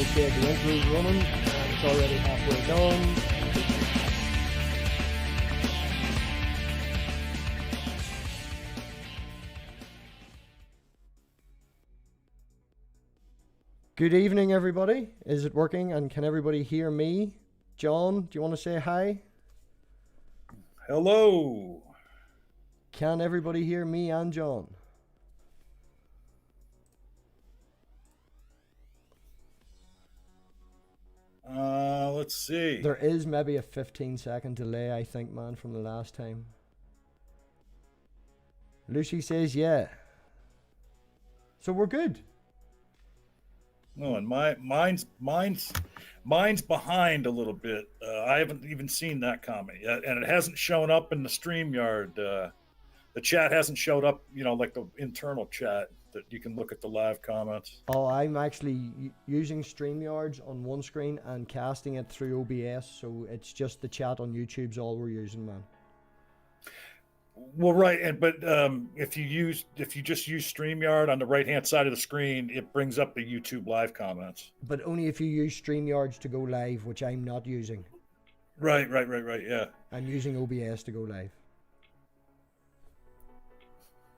Okay, the intro's running and it's already halfway done. Good evening, everybody. Is it working and can everybody hear me? John, do you want to say hi? Hello. Can everybody hear me and John? Let's see. There is maybe a 15-second delay, I think, man, from the last time. Lucy says yeah. So we're good. Oh, and mine's behind a little bit. I haven't even seen that comment yet, and it hasn't shown up in the StreamYard. The chat hasn't showed up, like the internal chat that you can look at the live comments. Oh, I'm actually using StreamYards on one screen and casting it through OBS, so it's just the chat on YouTube's all we're using, man. Well, right, but if you just use StreamYard on the right-hand side of the screen, it brings up the YouTube live comments. But only if you use StreamYards to go live, which I'm not using. Right, yeah. I'm using OBS to go live.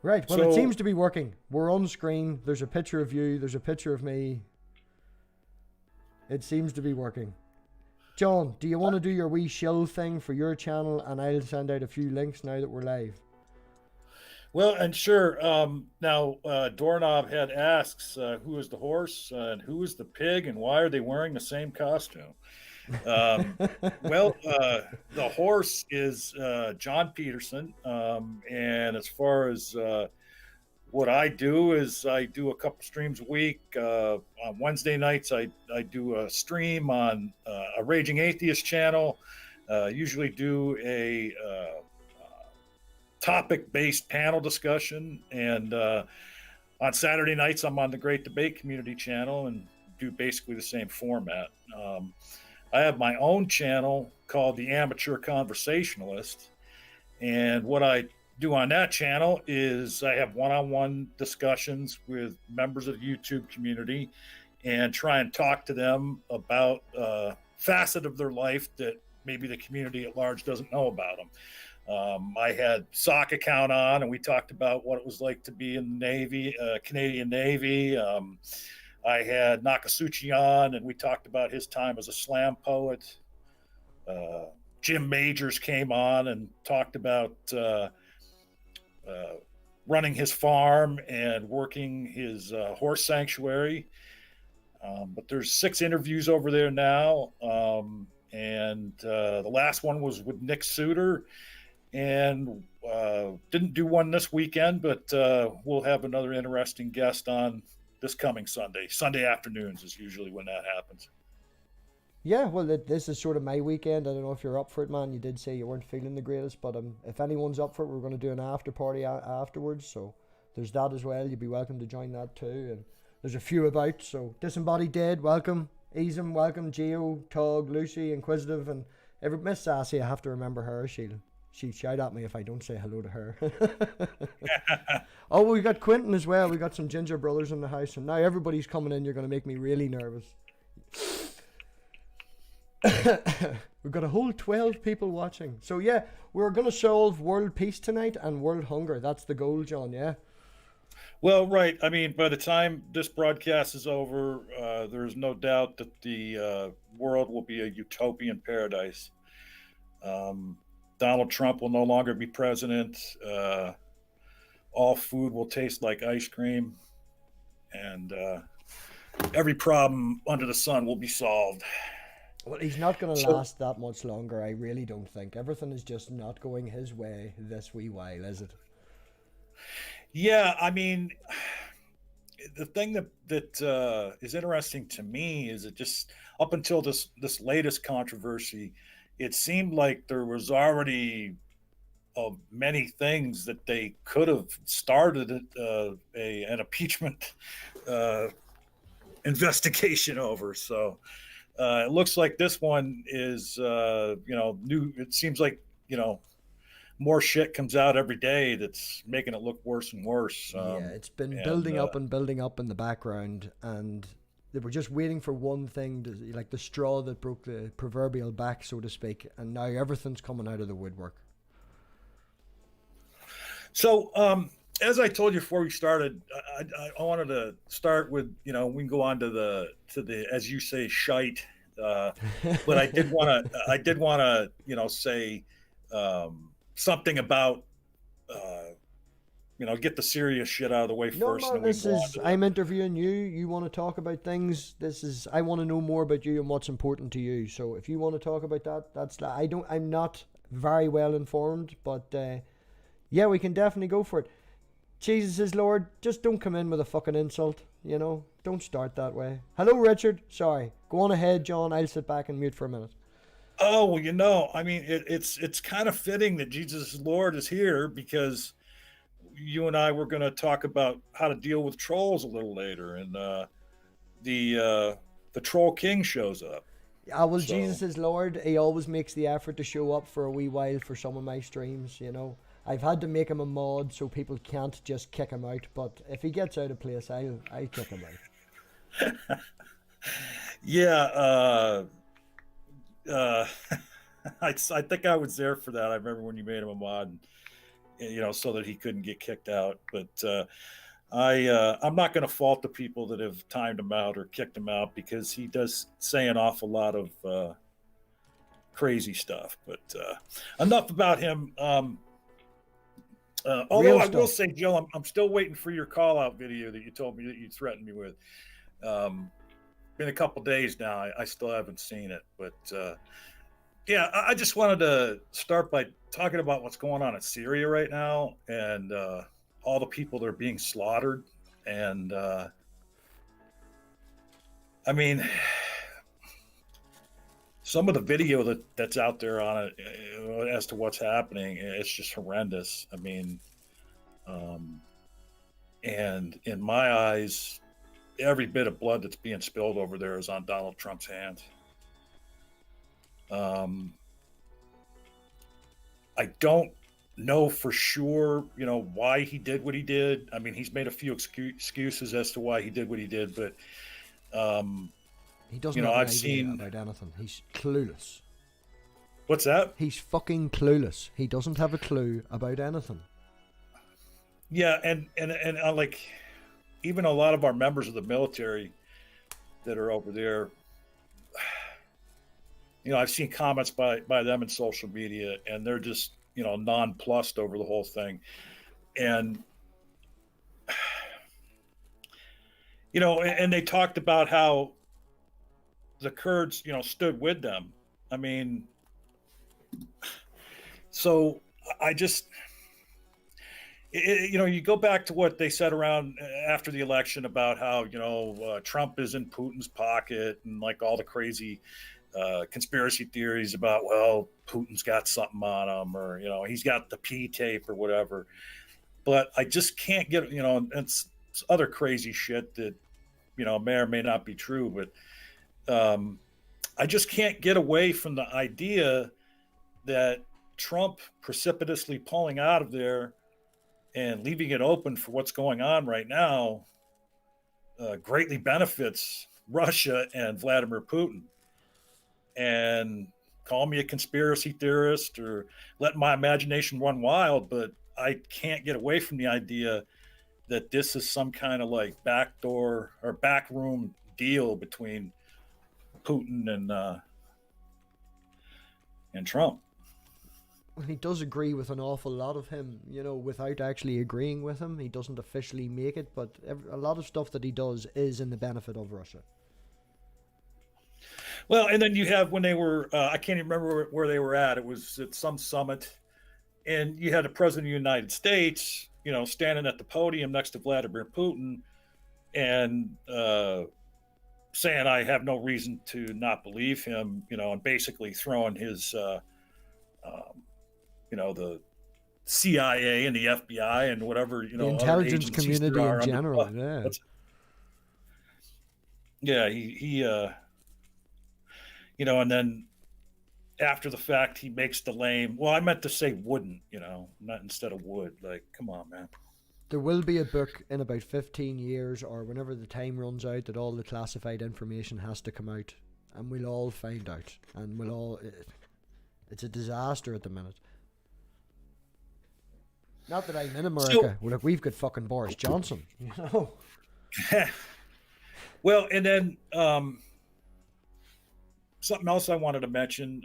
Right, well, So, it seems to be working. We're on screen. There's a picture of you. There's a picture of me. It seems to be working. John, do you want to do your wee shill thing for your channel, and I'll send out a few links now that we're live? Well, and sure. Now, Doorknob Head asks, who is the horse and who is the pig, and why are they wearing the same costume? Well, the horse is John Petersen, and as far as what I do is I do a couple streams a week. On Wednesday nights, I do a stream on a Raging Atheist channel. Usually do a topic-based panel discussion, and on Saturday nights, I'm on the Great Debate Community channel and do basically the same format. I have my own channel called The Amateur Conversationalist, and what I do on that channel is I have one-on-one discussions with members of the YouTube community and try and talk to them about a facet of their life that maybe the community at large doesn't know about them. I had Sock Account on, and we talked about what it was like to be in the Navy, Canadian Navy. I had Nakasuchi on, and we talked about his time as a slam poet. Jim Majors came on and talked about running his farm and working his horse sanctuary. But there's 6 interviews over there now, and the last one was with Nick Suter, and didn't do one this weekend, but we'll have another interesting guest on this coming Sunday. Sunday afternoons is usually when that happens. Yeah, well, this is sort of my weekend. I don't know if you're up for it, man. You did say you weren't feeling the greatest, but if anyone's up for it, we're going to do an after party afterwards. So there's that as well. You'd be welcome to join that too. And there's a few about. So Disembodied Dead, welcome. Easem, welcome. Geo, Tog, Lucy, Inquisitive, and Miss Sassy. I have to remember her. She'll shout at me if I don't say hello to her. Oh, we got Quentin as well. We got some Ginger Brothers in the house, and now everybody's coming in. You're going to make me really nervous. We've got a whole 12 people watching. So yeah, we're going to solve world peace tonight and world hunger. That's the goal, John, yeah? Well, right. I mean, by the time this broadcast is over, there's no doubt that the world will be a utopian paradise. Donald Trump will no longer be president. All food will taste like ice cream. And every problem under the sun will be solved. Well, he's not going to last that much longer, I really don't think. Everything is just not going his way this wee while, is it? Yeah, I mean, the thing that is interesting to me is it just up until this latest controversy, it seemed like there was already many things that they could have started an impeachment investigation over. So it looks like this one is new. It seems like more shit comes out every day that's making it look worse and worse. Yeah, it's been building up and building up in the background, and They were just waiting for one thing, to, like the straw that broke the proverbial back, so to speak, and now everything's coming out of the woodwork. So, as I told you before we started, I wanted to start with, we can go on to the as you say, shite. But I did want to say something about get the serious shit out of the way No, first, and man, then we can this go on is. to I'm interviewing you. You want to talk about things. This is. I want to know more about you and what's important to you. So if you want to talk about that, that's. I don't. I'm not very well informed, but yeah, we can definitely go for it. Jesus is Lord. Just don't come in with a fucking insult. Don't start that way. Hello, Richard. Sorry. Go on ahead, John. I'll sit back and mute for a minute. Oh, well, I mean, it's kind of fitting that Jesus Lord is here, because you and I were going to talk about how to deal with trolls a little later, and the troll king shows up. Ah, well, So Jesus is Lord. He always makes the effort to show up for a wee while for some of my streams. I've had to make him a mod so people can't just kick him out. But if he gets out of place, I'll kick him out. yeah, I think I was there for that. I remember when you made him a mod, so that he couldn't get kicked out. But I'm not going to fault the people that have timed him out or kicked him out, because he does say an awful lot of crazy stuff. But enough about him. Although I will say, Jill, I'm still waiting for your call out video that you told me that you threatened me with. Been a couple days now. I still haven't seen it, but yeah, I just wanted to start by talking about what's going on in Syria right now, and all the people that are being slaughtered. And I mean, some of the video that's out there on it as to what's happening, it's just horrendous. I mean, and in my eyes, every bit of blood that's being spilled over there is on Donald Trump's hands. I don't know for sure, why he did what he did. I mean, he's made a few excuses as to why he did what he did, but he doesn't have an idea about anything. He's clueless. What's that? He's fucking clueless. He doesn't have a clue about anything. Yeah, and like, even a lot of our members of the military that are over there, I've seen comments by them in social media, and they're just, nonplussed over the whole thing. And, and they talked about how the Kurds, stood with them. I mean, so I just, you go back to what they said around after the election about how, Trump is in Putin's pocket, and like all the crazy conspiracy theories about, well, Putin's got something on him, or, he's got the P tape or whatever. But I just can't get, and it's other crazy shit that, may or may not be true. But I just can't get away from the idea that Trump precipitously pulling out of there and leaving it open for what's going on right now greatly benefits Russia and Vladimir Putin. And call me a conspiracy theorist or let my imagination run wild, but I can't get away from the idea that this is some kind of like backdoor or backroom deal between Putin and Trump. He does agree with an awful lot of him, without actually agreeing with him. He doesn't officially make it, but a lot of stuff that he does is in the benefit of Russia. Well, and then you have when they were, I can't even remember where they were at. It was at some summit, and you had the president of the United States, standing at the podium next to Vladimir Putin, and saying, "I have no reason to not believe him," and basically throwing his, the CIA and the FBI and whatever, the intelligence community in general. He and then after the fact, he makes the lame. Well, I meant to say wouldn't, not instead of would. Like, come on, man. There will be a book in about 15 years or whenever the time runs out that all the classified information has to come out, and we'll all find out, and we'll all. It's a disaster at the minute. Not that I'm in America. Well, look, we've got fucking Boris Johnson, you know. Well, and then something else I wanted to mention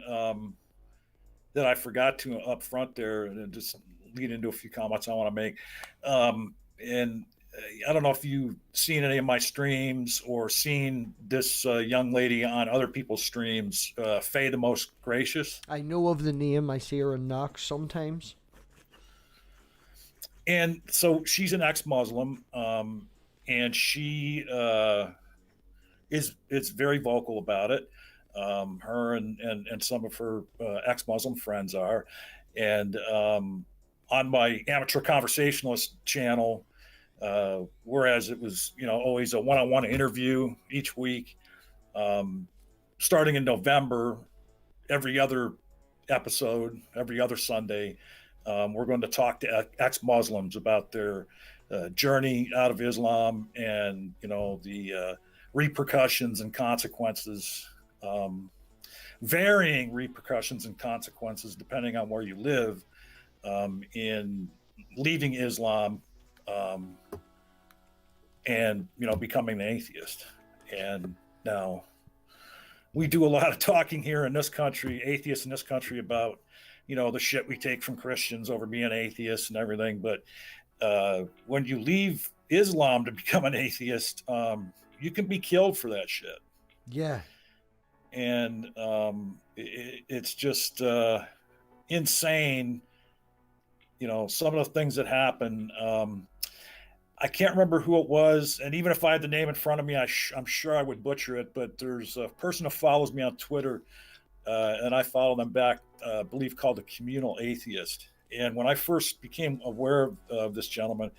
that I forgot to up front there, and just lead into a few comments I want to make. And I don't know if you've seen any of my streams or seen this young lady on other people's streams, Faye the Most Gracious. I know of the name. I see her in Knox sometimes. And so she's an ex-Muslim, and she is very vocal about it. Her and some of her ex-Muslim friends are. And on my amateur conversationalist channel, whereas it was, always a one-on-one interview each week, starting in November, every other episode, every other Sunday, we're going to talk to ex-Muslims about their journey out of Islam and, the repercussions and consequences, varying repercussions and consequences depending on where you live, in leaving Islam, and becoming an atheist. And now we do a lot of talking here in this country, atheists in this country, about the shit we take from Christians over being atheists and everything. But when you leave Islam to become an atheist, you can be killed for that shit. Yeah. And it's just insane. Some of the things that happen. I can't remember who it was, and even if I had the name in front of me, I'm sure I would butcher it. But there's a person who follows me on Twitter, and I follow them back, I believe, called the Communal Atheist. And when I first became aware of this gentleman,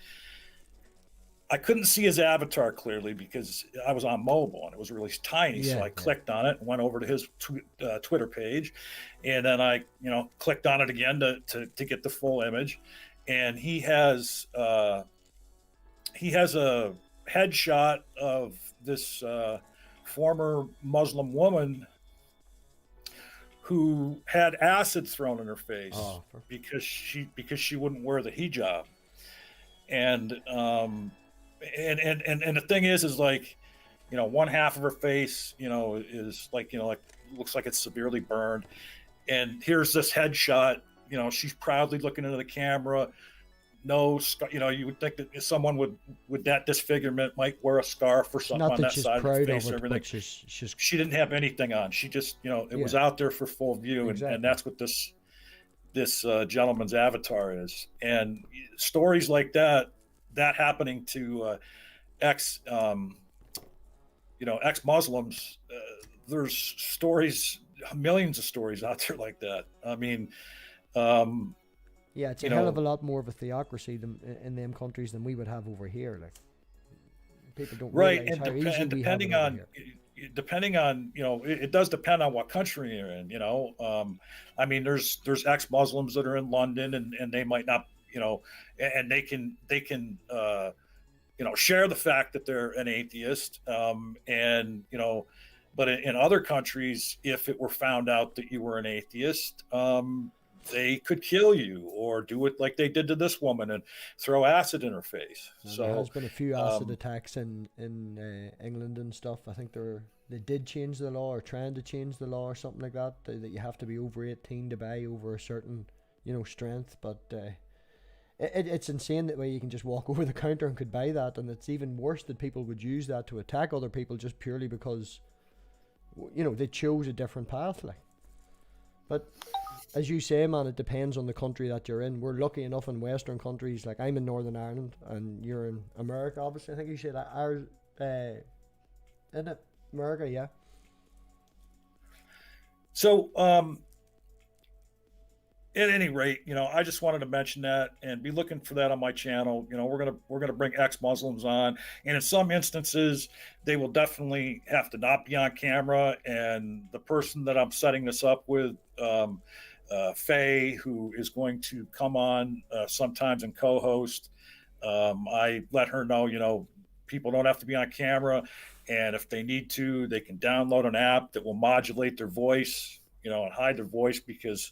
I couldn't see his avatar clearly because I was on mobile and it was really tiny. So I clicked on it and went over to his Twitter page, and then I, clicked on it again to get the full image. And he has a headshot of this former Muslim woman who had acid thrown in her face because she wouldn't wear the hijab. And the thing is like, one half of her face, is like, looks like it's severely burned. And here's this headshot, she's proudly looking into the camera. No, you would think that someone with that disfigurement might wear a scarf or something on that side of the face. Everything. She didn't have anything on. She just, it was out there for full view, and that's what this gentleman's avatar is. And stories like that happening to ex-Muslims, there's stories, millions of stories out there like that. I mean, yeah, it's a hell of a lot more of a theocracy in them countries than we would have over here. Like, people don't realize how easy we have it over here. Depending on, it does depend on what country you're in. I mean, there's ex-Muslims that are in London, and they might not, and they can share the fact that they're an atheist, and but in other countries, if it were found out that you were an atheist, they could kill you or do it like they did to this woman and throw acid in her face. And so there has been a few acid attacks in England and stuff. I think they did change the law, or trying to change the law or something like that, that you have to be over 18 to buy over a certain strength. But it's insane that way you can just walk over the counter and could buy that. And it's even worse that people would use that to attack other people just purely because they chose a different path. Like, but as you say, man, it depends on the country that you're in. We're lucky enough in Western countries, like I'm in Northern Ireland and you're in America, obviously. I think you said isn't it America? Yeah. So at any rate, I just wanted to mention that and be looking for that on my channel. We're gonna bring ex-Muslims on, and in some instances, they will definitely have to not be on camera. And the person that I'm setting this up with, Faye, who is going to come on sometimes and co-host, I let her know, people don't have to be on camera, and if they need to, they can download an app that will modulate their voice, and hide their voice. Because,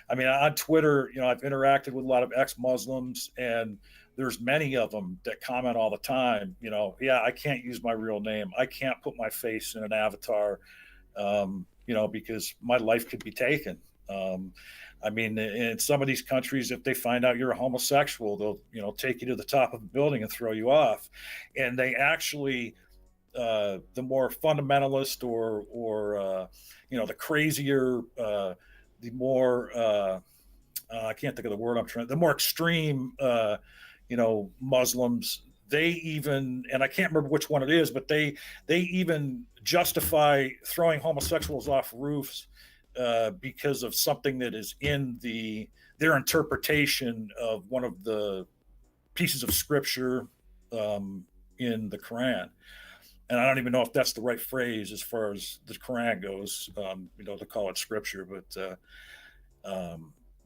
I mean, on Twitter, I've interacted with a lot of ex-Muslims, and there's many of them that comment all the time, yeah, I can't use my real name, I can't put my face in an avatar, because my life could be taken. Um, I mean, in some of these countries, if they find out you're a homosexual, they'll, take you to the top of a building and throw you off. And they actually, the more fundamentalist or the crazier, the more, I can't think of the word I'm trying, the more extreme, Muslims, they even, and I can't remember which one it is, but they even justify throwing homosexuals off roofs because of something that is in their interpretation of one of the pieces of scripture in the Quran. And I don't even know if that's the right phrase as far as the Quran goes, to call it scripture, but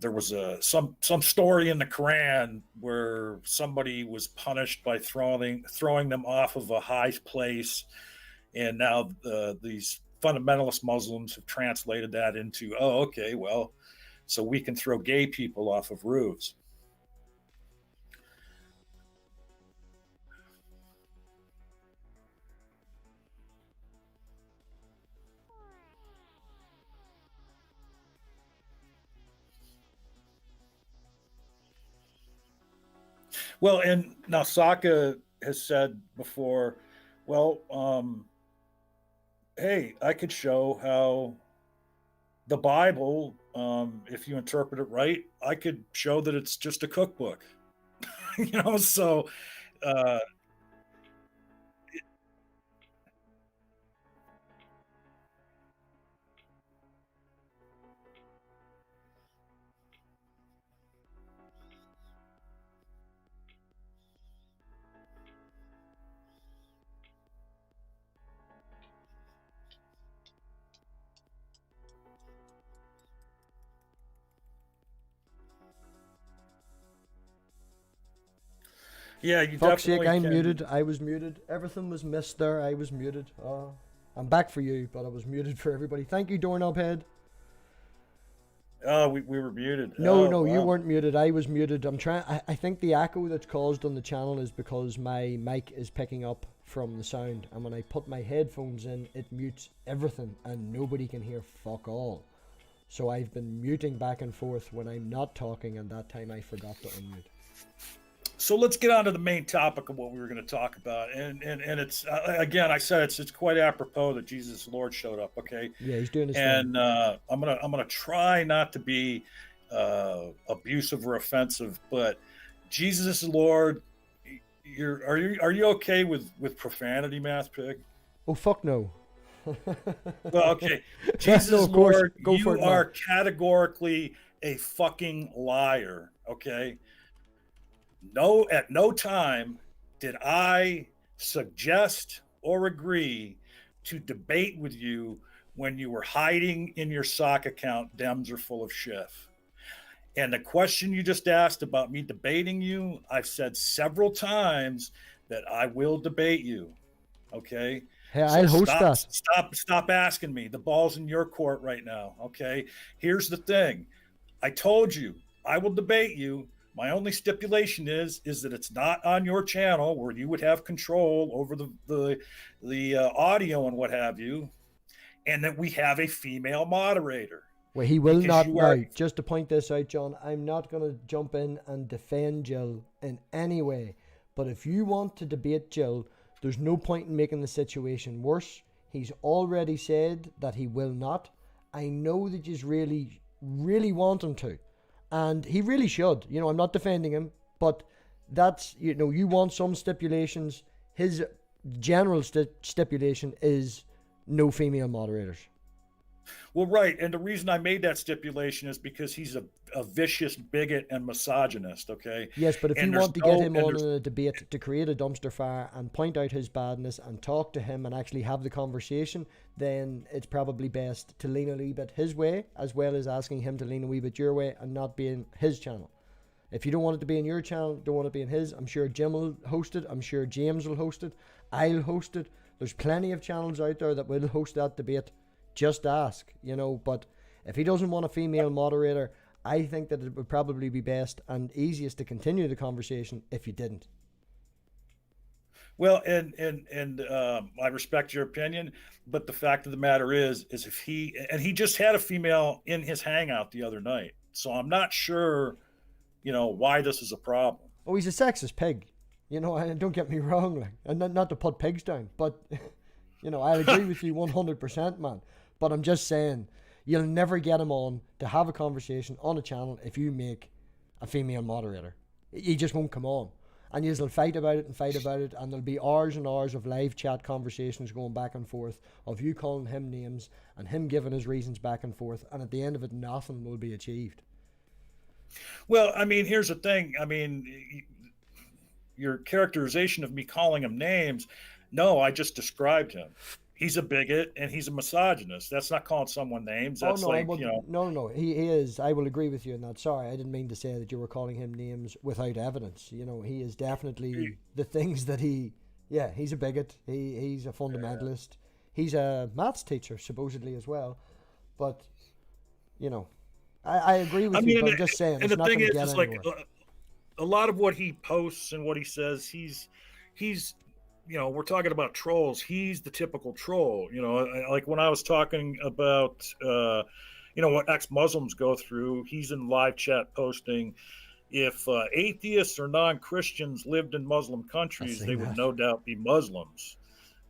there was some story in the Quran where somebody was punished by throwing them off of a high place, and now these fundamentalist Muslims have translated that into, oh, okay, well, so we can throw gay people off of roofs. Well, and now Saka has said before, well, hey, I could show how the Bible, if you interpret it right, I could show that it's just a cookbook. So uh, yeah, you Fuck's sake, definitely I'm can. muted. I was muted. Everything was missed there. I was muted. I'm back for you, but I was muted for everybody. Thank you, Doorknob Head. Oh, we were muted. No, Oh, no, you wow. weren't muted. I was muted. I think the echo that's caused on the channel is because my mic is picking up from the sound, and when I put my headphones in, it mutes everything, and nobody can hear fuck all. So I've been muting back and forth when I'm not talking, and that time I forgot to unmute. So let's get on to the main topic of what we were going to talk about, and it's again, I said it's quite apropos that Jesus Lord showed up. Okay, Yeah, he's doing his thing. and I'm gonna try not to be abusive or offensive, but Jesus Lord, are you okay with profanity, MathPig? Oh fuck no. Well, okay, No, Jesus of course, Lord, go for you it, man. are categorically a fucking liar. Okay, no, at no time did I suggest or agree to debate with you when you were hiding in your sock account. Dems are full of shit. And the question you just asked about me debating you, I've said several times that I will debate you. Okay. Hey, So I'll host stop, that. stop, stop asking me. The ball's in your court right now. Okay. Here's the thing. I told you I will debate you. My only stipulation is that it's not on your channel where you would have control over the audio and what have you, and that we have a female moderator Well, he will because not you are. now. Just to point this out, John, I'm not going to jump in and defend Jill in any way. But if you want to debate Jill, there's no point in making the situation worse. He's already said that he will not. I know that you really, really want him to. And he really should. I'm not defending him, but that's, you want some stipulations. His general stipulation is no female moderators. Well, right. And the reason I made that stipulation is because he's a vicious bigot and misogynist. Okay. Yes, but if you And there's want to get no, him and on there's, in a debate to create a dumpster fire and point out his badness and talk to him and actually have the conversation, then it's probably best to lean a wee bit his way, as well as asking him to lean a wee bit your way and not being his channel. If you don't want it to be in your channel, don't want it to be in his, I'm sure Jim will host it. I'm sure James will host it. I'll host it. There's plenty of channels out there that will host that debate. Just ask, you know. But if he doesn't want a female moderator, I think that it would probably be best and easiest to continue the conversation if you didn't. Well, and I respect your opinion, but the fact of the matter is if he just had a female in his hangout the other night, so I'm not sure, why this is a problem. Oh, he's a sexist pig, and don't get me wrong, like, and not to put pigs down, but I agree with you 100%, man. But I'm just saying, you'll never get him on to have a conversation on a channel if you make a female moderator. He just won't come on. And you'll fight about it, and there'll be hours and hours of live chat conversations going back and forth of you calling him names and him giving his reasons back and forth, and at the end of it, nothing will be achieved. Well, I mean, here's the thing. I mean, your characterization of me calling him names, no, I just described him. He's a bigot and he's a misogynist. That's not calling someone names. That's No, he is. I will agree with you on that. Sorry, I didn't mean to say that you were calling him names without evidence. He is definitely the things that he's a bigot. He's a fundamentalist. He's a maths teacher, supposedly, as well. But, I agree with you, but I'm just saying, it's not going to get anywhere. Like, a lot of what he posts and what he says, he's we're talking about trolls. He's the typical troll. Like when I was talking about, what ex-Muslims go through, he's in live chat posting, if atheists or non-Christians lived in Muslim countries, they would no doubt be Muslims.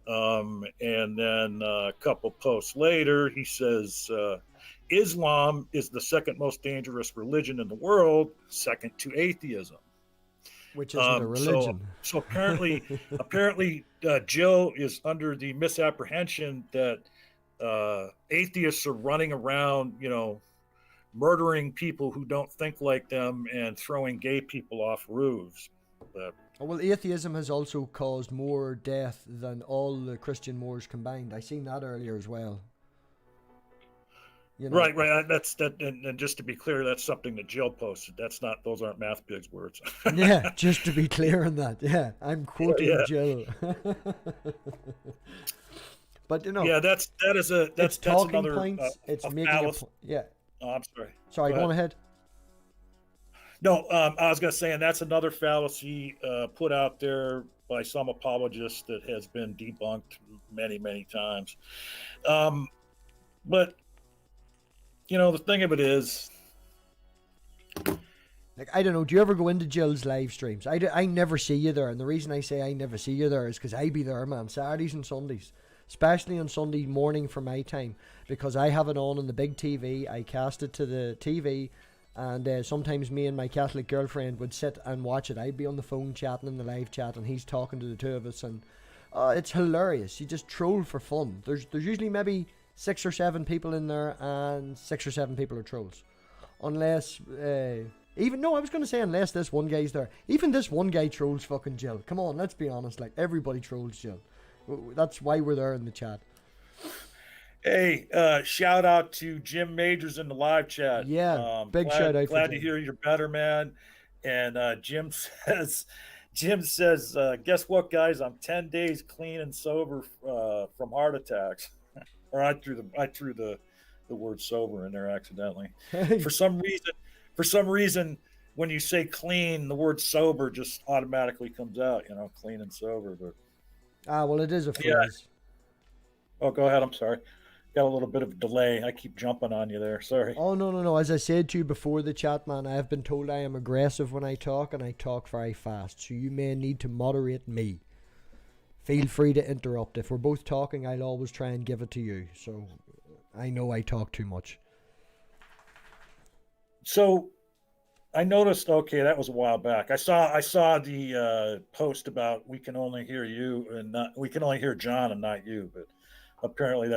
And then a couple posts later, he says, Islam is the second most dangerous religion in the world, second to atheism. Which isn't a religion. So apparently, Jill is under the misapprehension that atheists are running around, murdering people who don't think like them and throwing gay people off roofs. Well, atheism has also caused more death than all the Christian wars combined. I seen that earlier as well. Right. That's that, and just to be clear, that's something that Jill posted. Those aren't MathPig's words. Yeah, just to be clear on that. Yeah, I'm quoting Jill. But that's talking another points. It's making yeah. Oh, I'm sorry. Sorry, go on ahead. No, I was going to say, and that's another fallacy put out there by some apologists that has been debunked many, many times. But the thing of it is, like, I don't know, do you ever go into Jill's live streams? I never see you there, and the reason I say I never see you there is because I be there, man, Saturdays and Sundays, especially on Sunday morning for my time, because I have it on the big TV. I cast it to the TV, and sometimes me and my Catholic girlfriend would sit and watch it. I'd be on the phone chatting in the live chat, and he's talking to the two of us, and it's hilarious. You just troll for fun. There's usually maybe 6 or 7 people in there, and 6 or 7 people are trolls. Unless, I was going to say unless this one guy's there. Even this one guy trolls fucking Jill. Come on, let's be honest. Like, everybody trolls Jill. That's why we're there in the chat. Hey, shout out to Jim Majors in the live chat. Yeah, shout out. Glad to hear you're better, man. And Jim says, guess what, guys? I'm 10 days clean and sober from heart attacks. Or I threw the word sober in there accidentally. For some reason, when you say clean, the word sober just automatically comes out. Clean and sober. But well, it is a phrase. Yeah. Oh, go ahead. I'm sorry. Got a little bit of a delay. I keep jumping on you there. Sorry. Oh, no. As I said to you before the chat, man, I have been told I am aggressive when I talk, and I talk very fast. So you may need to moderate me. Feel free to interrupt. If we're both talking, I'll always try and give it to you. So I know I talk too much. So I noticed, okay, that was a while back. I saw the post about we can only hear you and we can only hear John and not you, but apparently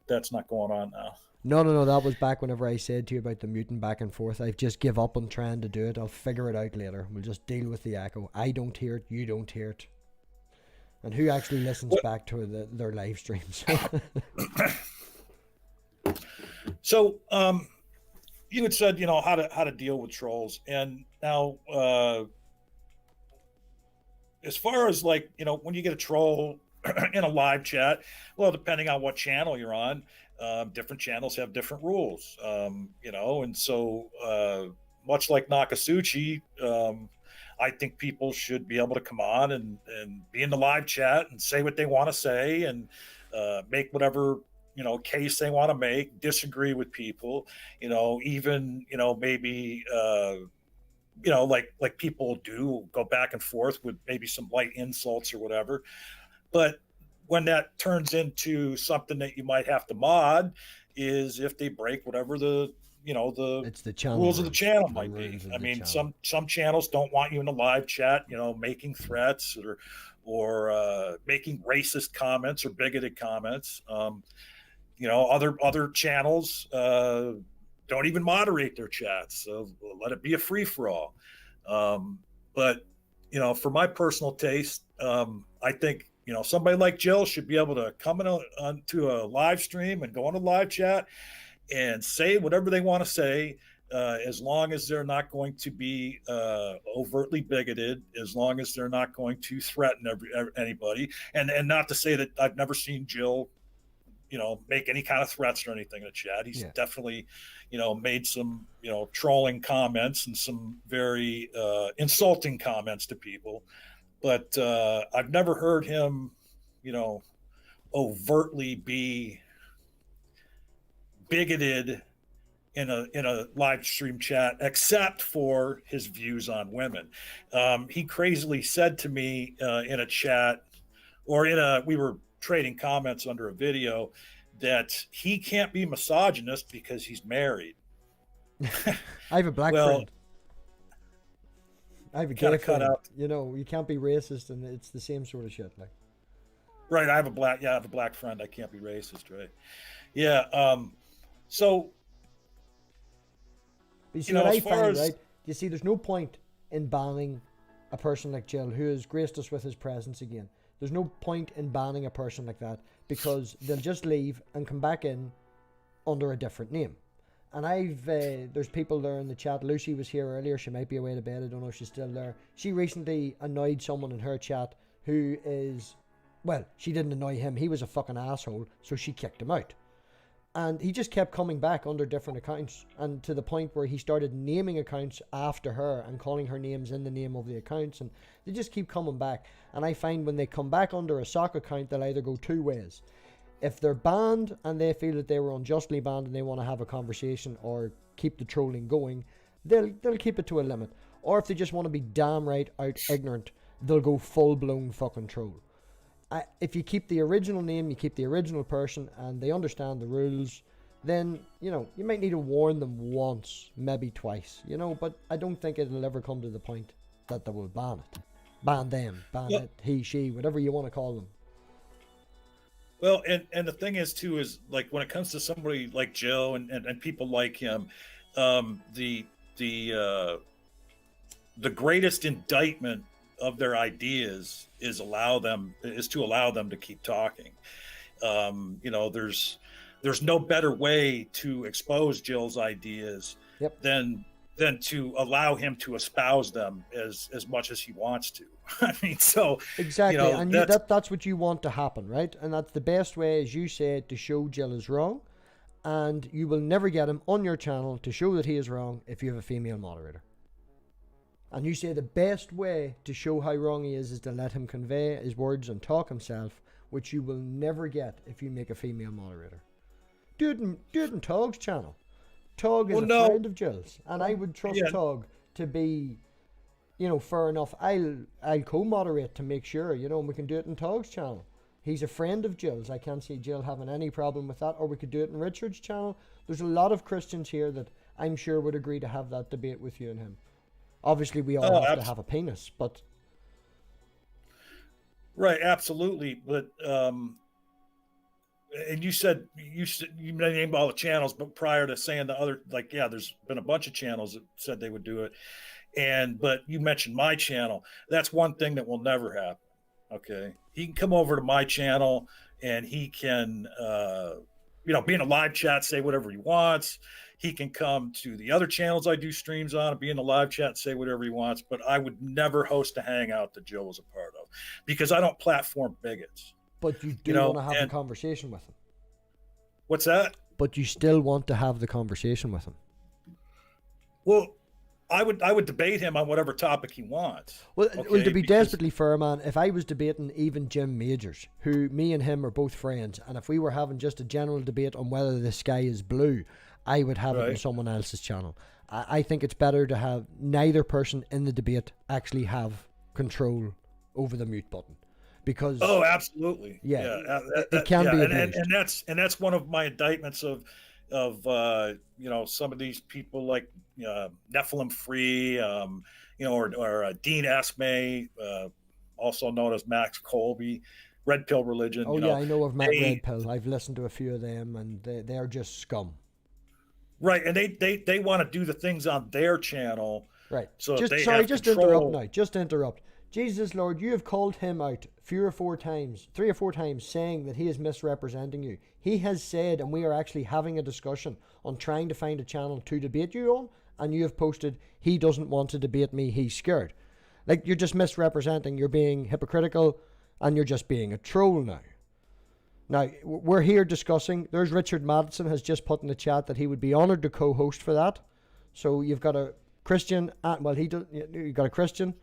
that's not going on now. No, that was back whenever I said to you about the muting back and forth. I've just give up on trying to do it. I'll figure it out later. We'll just deal with the echo. I don't hear it, you don't hear it. And who actually listens back to their live streams? So, you had said, how to deal with trolls, and now as far as like, when you get a troll in a live chat, well, depending on what channel you're on, different channels have different rules, and so much like Nakasuchi, I think people should be able to come on and be in the live chat and say what they want to say, and make whatever case they want to make, disagree with people, even maybe like people do, go back and forth with maybe some light insults or whatever. But when that turns into something that you might have to mod, is if they break whatever the It's the channel rules of the rules. channel The might be. rules of I the mean, channel. some channels don't want you in a live chat, making threats or making racist comments or bigoted comments. Other channels don't even moderate their chats, so let it be a free for all. But for my personal taste, I think somebody like Jill should be able to come in onto a live stream and go on a live chat and say whatever they want to say, as long as they're not going to be overtly bigoted, as long as they're not going to threaten anybody, and not to say that I've never seen Jill make any kind of threats or anything in the chat. He's Yeah. definitely made some trolling comments and some very insulting comments to people, but I've never heard him overtly be bigoted in a live stream chat, except for his views on women. He crazily said to me in a chat, or we were trading comments under a video, that he can't be misogynist because he's married. I have a black Well, friend. I have a kind gay of cut friend. out. You can't be racist, and it's the same sort of shit. Like, Right, I have a black friend. I can't be racist, right? Yeah. So but you see what as I far find, as right? You see, there's no point in banning a person like Jill, who has graced us with his presence again. There's no point in banning a person like that, because they'll just leave and come back in under a different name. And there's people there in the chat. Lucy was here earlier. She might be away to bed. I don't know if she's still there. She recently annoyed someone in her chat who is, well, she didn't annoy him. He was a fucking asshole, so she kicked him out. And he just kept coming back under different accounts, and to the point where he started naming accounts after her and calling her names in the name of the accounts, and they just keep coming back. And I find when they come back under a sock account, they'll either go two ways. If they're banned and they feel that they were unjustly banned and they want to have a conversation or keep the trolling going, they'll keep it to a limit. Or if they just want to be damn right out ignorant, they'll go full blown fucking troll. If you keep the original name, you keep the original person, and they understand the rules, then you might need to warn them once, maybe twice, but I don't think it'll ever come to the point that they will ban it. Ban them, ban it, he, she, whatever you want to call them. Well, and the thing is too, is like when it comes to somebody like Joe and people like him, the greatest indictment of their ideas is to allow them to keep talking. There's no better way to expose Jill's ideas Yep. than to allow him to espouse them as much as he wants to. I mean, so Exactly, and that's what you want to happen, right? And that's the best way, as you said, to show Jill is wrong. And you will never get him on your channel to show that he is wrong if you have a female moderator. And you say the best way to show how wrong he is to let him convey his words and talk himself, which you will never get if you make a female moderator. Do it in Tog's channel. Tog is a friend of Jill's, and I would trust Tog to be, fair enough. I'll co-moderate to make sure, we can do it in Tog's channel. He's a friend of Jill's. I can't see Jill having any problem with that. Or we could do it in Richard's channel. There's a lot of Christians here that I'm sure would agree to have that debate with you and him. Obviously, we all have to have a penis, but... Right, absolutely. But, and you said, you named all the channels, but prior to saying the other, there's been a bunch of channels that said they would do it. But you mentioned my channel. That's one thing that will never happen. Okay. He can come over to my channel and he can be in a live chat, say whatever he wants. He can come to the other channels I do streams on and be in the live chat and say whatever he wants. But I would never host a hangout that Joe was a part of, because I don't platform bigots. But you do want to have a conversation with him. What's that? But you still want to have the conversation with him. Well, I would debate him on whatever topic he wants. Well, to be desperately fair, man, if I was debating even Jim Majors, who me and him are both friends, and if we were having just a general debate on whether the sky is blue, I would have it on someone else's channel. I think it's better to have neither person in the debate actually have control over the mute button. Because absolutely, it can be abused. and that's one of my indictments of some of these people like Nephilim Free, or Dean Esme, also known as Max Colby, Red Pill Religion. I know of Matt Red Pill. I've listened to a few of them, and they are just scum. Right, and they want to do the things on their channel. Right. So just interrupt now. Just interrupt. Jesus Lord, you have called him out 3 or 4 times, saying that he is misrepresenting you. He has said, and we are actually having a discussion on trying to find a channel to debate you on, and you have posted, he doesn't want to debate me, he's scared. Like, you're just misrepresenting, you're being hypocritical, and you're just being a troll now. Now, we're here discussing, there's Richard Madison has just put in the chat that he would be honoured to co-host for that. So you've got a Christian, you've got a Christian,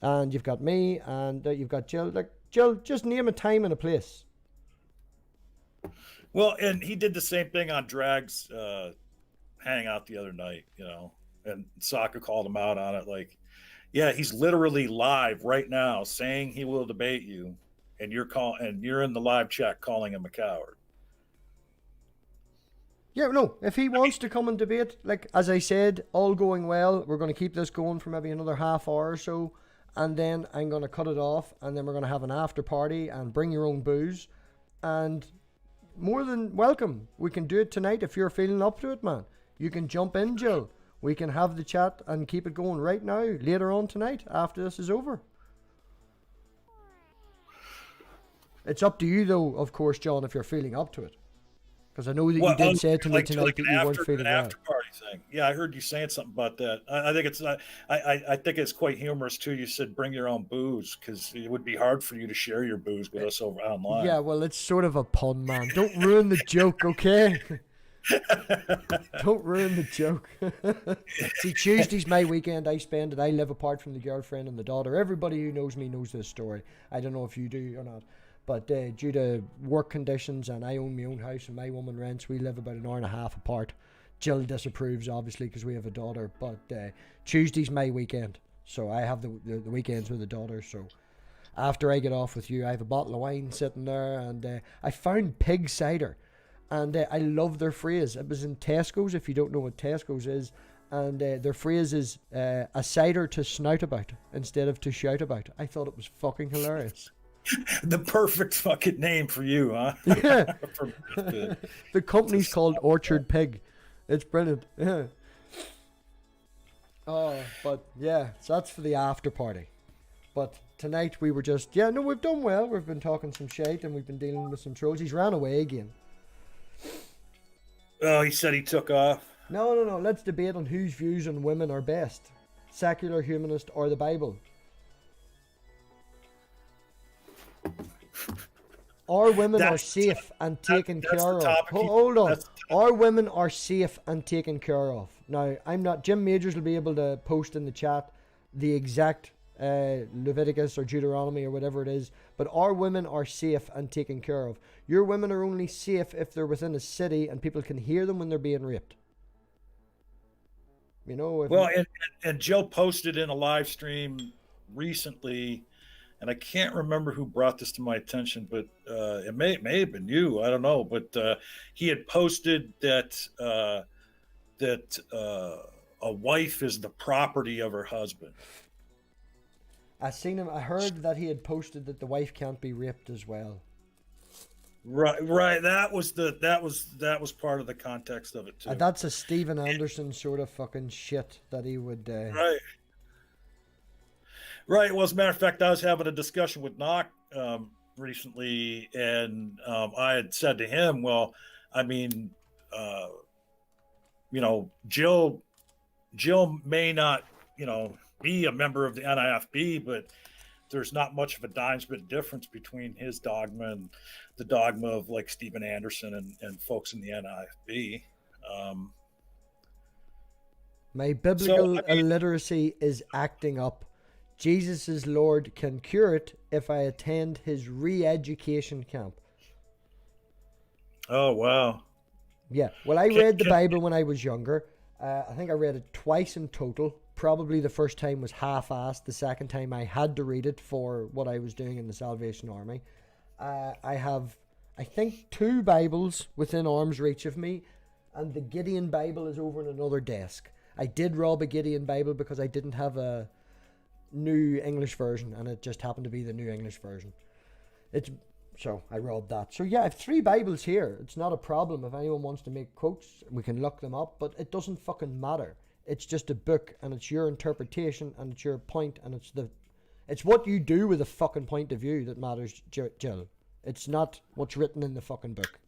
and you've got me, and you've got Jill. Like, Jill, just name a time and a place. Well, and he did the same thing on Drag's hangout the other night, and Sokka called him out on it. Like, yeah, he's literally live right now saying he will debate you, and you're in the live chat calling him a coward. Yeah, no, if he wants to come and debate, like, as I said, all going well, we're going to keep this going for maybe another half hour or so. And then I'm going to cut it off, and then we're going to have an after party and bring your own booze. And more than welcome. We can do it tonight if you're feeling up to it, man. You can jump in, Jill. We can have the chat and keep it going right now, later on tonight, after this is over. It's up to you, though, of course, John, if you're feeling up to it. Because I know that you did say to me tonight that you weren't feeling well. After party thing. Yeah, I heard you saying something about that. I think it's quite humorous too. You said bring your own booze, because it would be hard for you to share your booze with us over online. Yeah, well, it's sort of a pun, man. Don't ruin the joke, okay? Don't ruin the joke. See, Tuesday's my weekend. I spend it. I live apart from the girlfriend and the daughter. Everybody who knows me knows this story. I don't know if you do or not. But due to work conditions, and I own my own house and my woman rents, we live about an hour and a half apart. Jill disapproves, obviously, because we have a daughter. But Tuesday's my weekend. So I have the weekends with the daughter. So after I get off with you, I have a bottle of wine sitting there. And I found pig cider. And I love their phrase. It was in Tesco's, if you don't know what Tesco's is. And their phrase is a cider to snout about instead of to shout about. I thought it was fucking hilarious. The perfect fucking name for you, huh? Yeah. The company's called Orchard Pig. It's brilliant. Yeah. Oh, but yeah, so that's for the after party. But tonight we were just, we've done well. We've been talking some shit and we've been dealing with some trolls. He's ran away again. Oh, he said he took off. No. Let's debate on whose views on women are best. Secular, humanist, or the Bible. Our women are safe and taken care of. Hold on. Our women are safe and taken care of. Now, I'm not... Jim Majors will be able to post in the chat the exact Leviticus or Deuteronomy or whatever it is, but our women are safe and taken care of. Your women are only safe if they're within a city and people can hear them when they're being raped. You know... And Jill posted in a live stream recently... And I can't remember who brought this to my attention, but it may have been you. I don't know. But he had posted that a wife is the property of her husband. I seen him. I heard that he had posted that the wife can't be raped as well. Right. That was part of the context of it too. That's a Steven Anderson sort of fucking shit that he would. Right. Well, as a matter of fact, I was having a discussion with Knock recently, and I had said to him, well, I mean, uh, Jill may not, be a member of the NIFB, but there's not much of a dime's bit difference between his dogma and the dogma of like Stephen Anderson and folks in the NIFB. My So biblical I mean, illiteracy is acting up. Jesus is Lord can cure it if I attend his re-education camp. oh wow. Yeah, well, I Can, read the can, Bible when I was younger. I think I read it twice in total. Probably the first time was half-assed. The second time I had to read it for what I was doing in the Salvation Army. I have, I think, 2 Bibles within arm's reach of me, and the Gideon Bible is over in another desk. I did rob a Gideon Bible because I didn't have a new English version, and it just happened to be the new English version. So I robbed that. So yeah, I have 3 Bibles here. It's not a problem. If anyone wants to make quotes, we can look them up, but it doesn't fucking matter. It's just a book, and it's your interpretation, and it's your point, and it's what you do with a fucking point of view that matters, Jill. It's not what's written in the fucking book.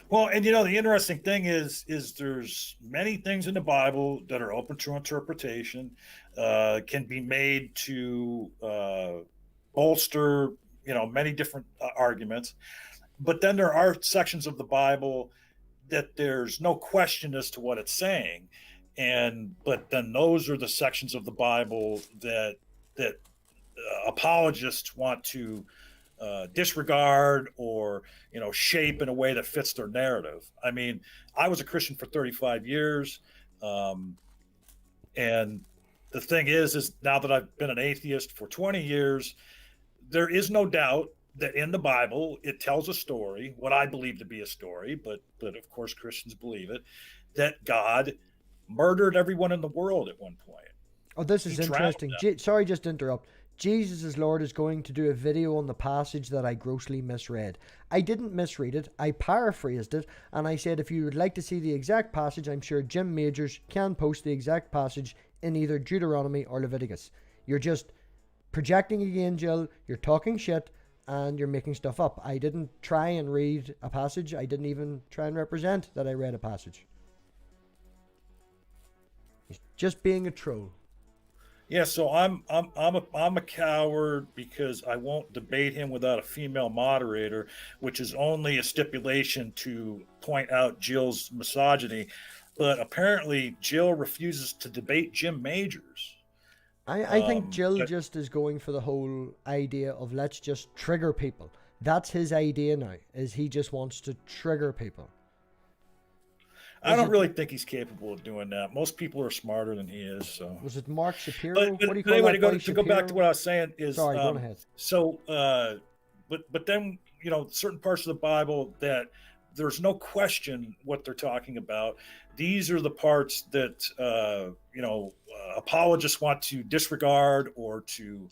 well, and the interesting thing is there's many things in the Bible that are open to interpretation, can be made to bolster, many different arguments. But then there are sections of the Bible that there's no question as to what it's saying, but then those are the sections of the Bible that apologists want to disregard or shape in a way that fits their narrative. I mean, I was a Christian for 35 years, and the thing is now that I've been an atheist for 20 years, there is no doubt that in the Bible it tells a story, what I believe to be a story, but of course Christians believe it, that God murdered everyone in the world at one point. Oh, this is interesting. Sorry, just to interrupt. Jesus is Lord is going to do a video on the passage that I grossly misread. I didn't misread it. I paraphrased it, and I said if you would like to see the exact passage, I'm sure Jim Majors can post the exact passage in either Deuteronomy or Leviticus. You're just projecting again, Jill. You're talking shit, and you're making stuff up. I didn't try and read a passage. I didn't even try and represent that I read a passage. He's just being a troll. Yeah, so I'm a coward because I won't debate him without a female moderator, which is only a stipulation to point out Jill's misogyny. But apparently, Jill refuses to debate Jim Majors. I think Jill just is going for the whole idea of let's just trigger people. That's his idea now, is he just wants to trigger people. I don't really think he's capable of doing that. Most people are smarter than he is. So was it Mark Shapiro? But what do you call anyway, that to go back to what I was saying is, sorry, go ahead. So, but then certain parts of the Bible that there's no question what they're talking about. These are the parts that apologists want to disregard or to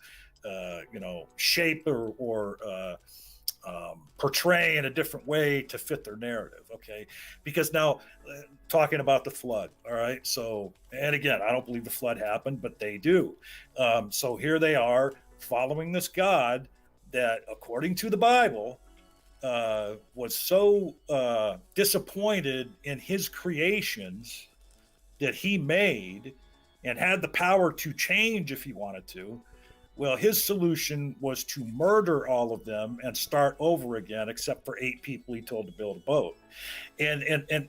shape or portray in a different way to fit their narrative. Okay, because now talking about the flood. All right, so and again, I don't believe the flood happened, but they do. So here they are following this God that, according to the Bible, was so disappointed in his creations that he made and had the power to change if he wanted to. Well, his solution was to murder all of them and start over again, except for 8 people he told to build a boat. And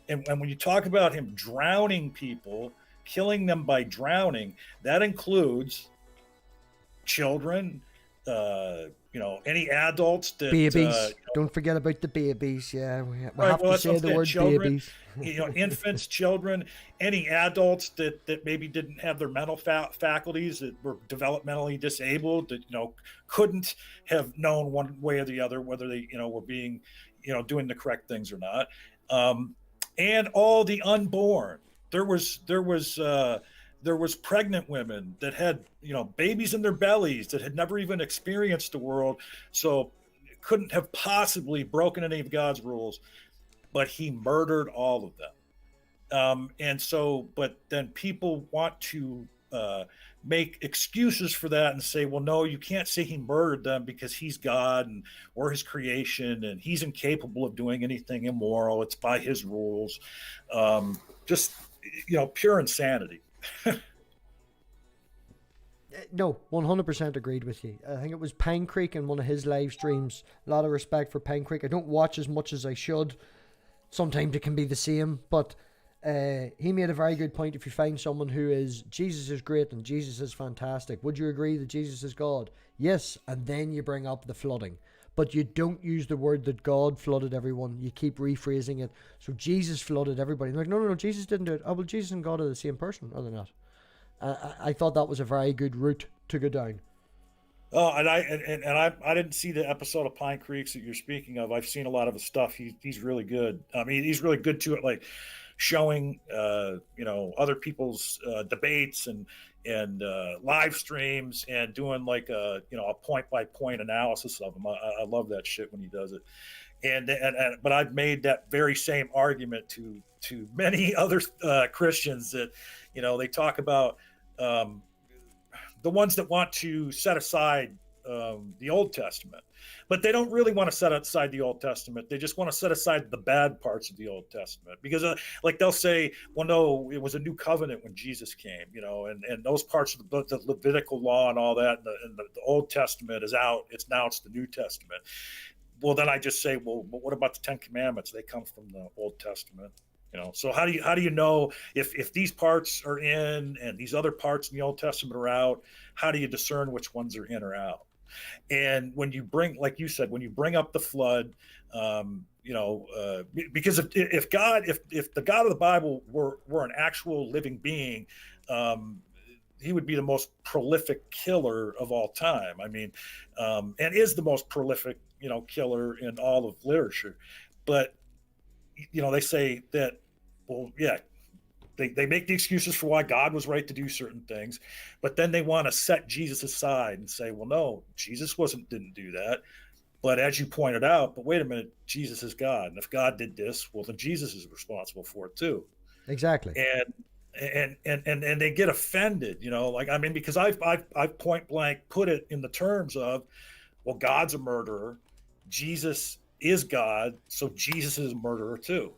when you talk about him drowning people, killing them by drowning, that includes children, any adults that babies. Don't forget about the babies. Yeah, we have to say the word children, babies. Infants, children, any adults that maybe didn't have their mental faculties, that were developmentally disabled, that couldn't have known one way or the other whether they were being doing the correct things or not, and all the unborn. There was pregnant women that had babies in their bellies that had never even experienced the world, so couldn't have possibly broken any of God's rules, but he murdered all of them. And so, but then people want to make excuses for that and say, well, no, you can't say he murdered them because he's God and or his creation and he's incapable of doing anything immoral. It's by his rules. Just, pure insanity. No, 100% agreed with you. I think it was Pine Creek in one of his live streams. A lot of respect for Pine Creek. I don't watch as much as I should. Sometimes it can be the same, but he made a very good point. If you find someone who is, Jesus is great and Jesus is fantastic, would you agree that Jesus is God? Yes, and then you bring up the flooding. But you don't use the word that God flooded everyone. You keep rephrasing it. So Jesus flooded everybody. Like, no, Jesus didn't do it. Oh, well, Jesus and God are the same person, are they not? I thought that was a very good route to go down. Oh, and I didn't see the episode of Pine Creeks that you're speaking of. I've seen a lot of his stuff. He's really good. I mean, he's really good to it, like showing other people's debates and live streams and doing like a point by point analysis of them. I love that shit when he does it. But I've made that very same argument to many other Christians that they talk about. The ones that want to set aside the Old Testament, but they don't really want to set aside the Old Testament. They just want to set aside the bad parts of the Old Testament because like they'll say, well, no, it was a new covenant when Jesus came, and those parts of the Levitical law and all that, and the Old Testament is out. It's the New Testament. Well, then I just say, well, but what about the 10 Commandments? They come from the Old Testament. So how do you know if these parts are in and these other parts in the Old Testament are out? How do you discern which ones are in or out? And when you bring, like you said, when you bring up the flood, because if the God of the Bible were an actual living being, he would be the most prolific killer of all time. I mean, and is the most prolific, killer in all of literature. But they say that, well, yeah, they make the excuses for why God was right to do certain things, but then they want to set Jesus aside and say, well, no, Jesus didn't do that. But as you pointed out, but wait a minute, Jesus is God, and if God did this, well, then Jesus is responsible for it too. Exactly. And they get offended, because I've point blank put it in the terms of, well, God's a murderer, Jesus is God, so Jesus is a murderer too.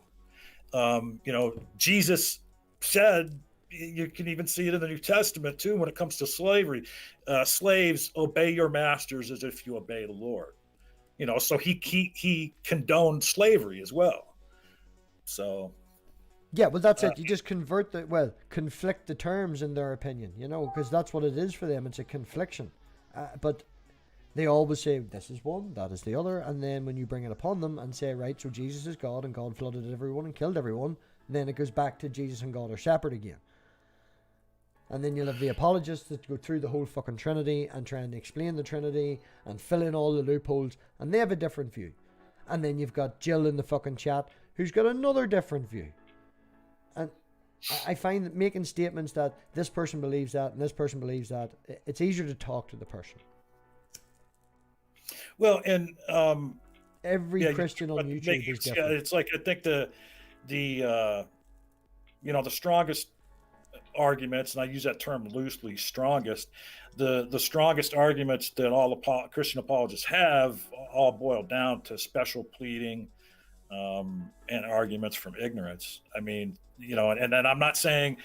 Jesus said, you can even see it in the New Testament too when it comes to slavery. Slaves, obey your masters as if you obey the Lord. So he condoned slavery as well. So yeah, well, that's it. You just conflict the terms in their opinion, because that's what it is for them. It's a confliction. But they always say, this is one, that is the other. And then when you bring it upon them and say, right, so Jesus is God and God flooded everyone and killed everyone, then it goes back to Jesus and God are separate again. And then you'll have the apologists that go through the whole fucking Trinity and try and explain the Trinity and fill in all the loopholes, and they have a different view. And then you've got Jill in the fucking chat who's got another different view. And I find that making statements that this person believes that and this person believes that, it's easier to talk to the person. Well, and every Christian on YouTube is different. Yeah, it's like, I think the strongest arguments, and I use that term loosely, strongest, the strongest arguments that all Christian apologists have all boil down to special pleading and arguments from ignorance. I mean, and then I'm not saying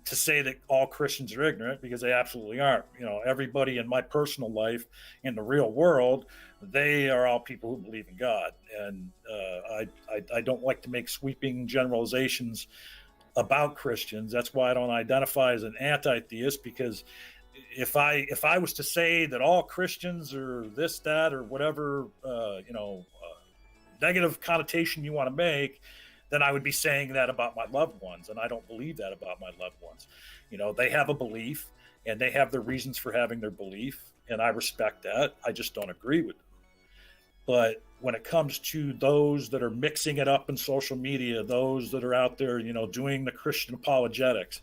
to say that all Christians are ignorant, because they absolutely aren't. Everybody in my personal life, in the real world, they are all people who believe in God. And I don't like to make sweeping generalizations about Christians. That's why I don't identify as an anti-theist, because if I was to say that all Christians are this, that, or whatever, negative connotation you want to make, then I would be saying that about my loved ones. And I don't believe that about my loved ones. They have a belief and they have their reasons for having their belief. And I respect that. I just don't agree with them. But when it comes to those that are mixing it up in social media, those that are out there, doing the Christian apologetics.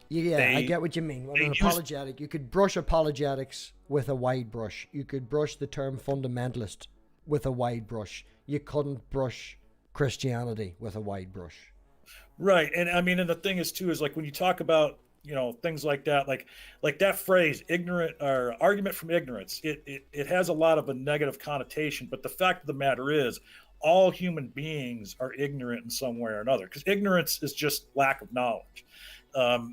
Yeah, I get what you mean. You could brush apologetics with a wide brush. You could brush the term fundamentalist with a wide brush. You couldn't brush Christianity with a wide brush. Right. And I mean, and the thing is too, is like when you talk about, things like that, like that phrase, ignorant or argument from ignorance. It has a lot of a negative connotation, but the fact of the matter is, all human beings are ignorant in some way or another, because ignorance is just lack of knowledge.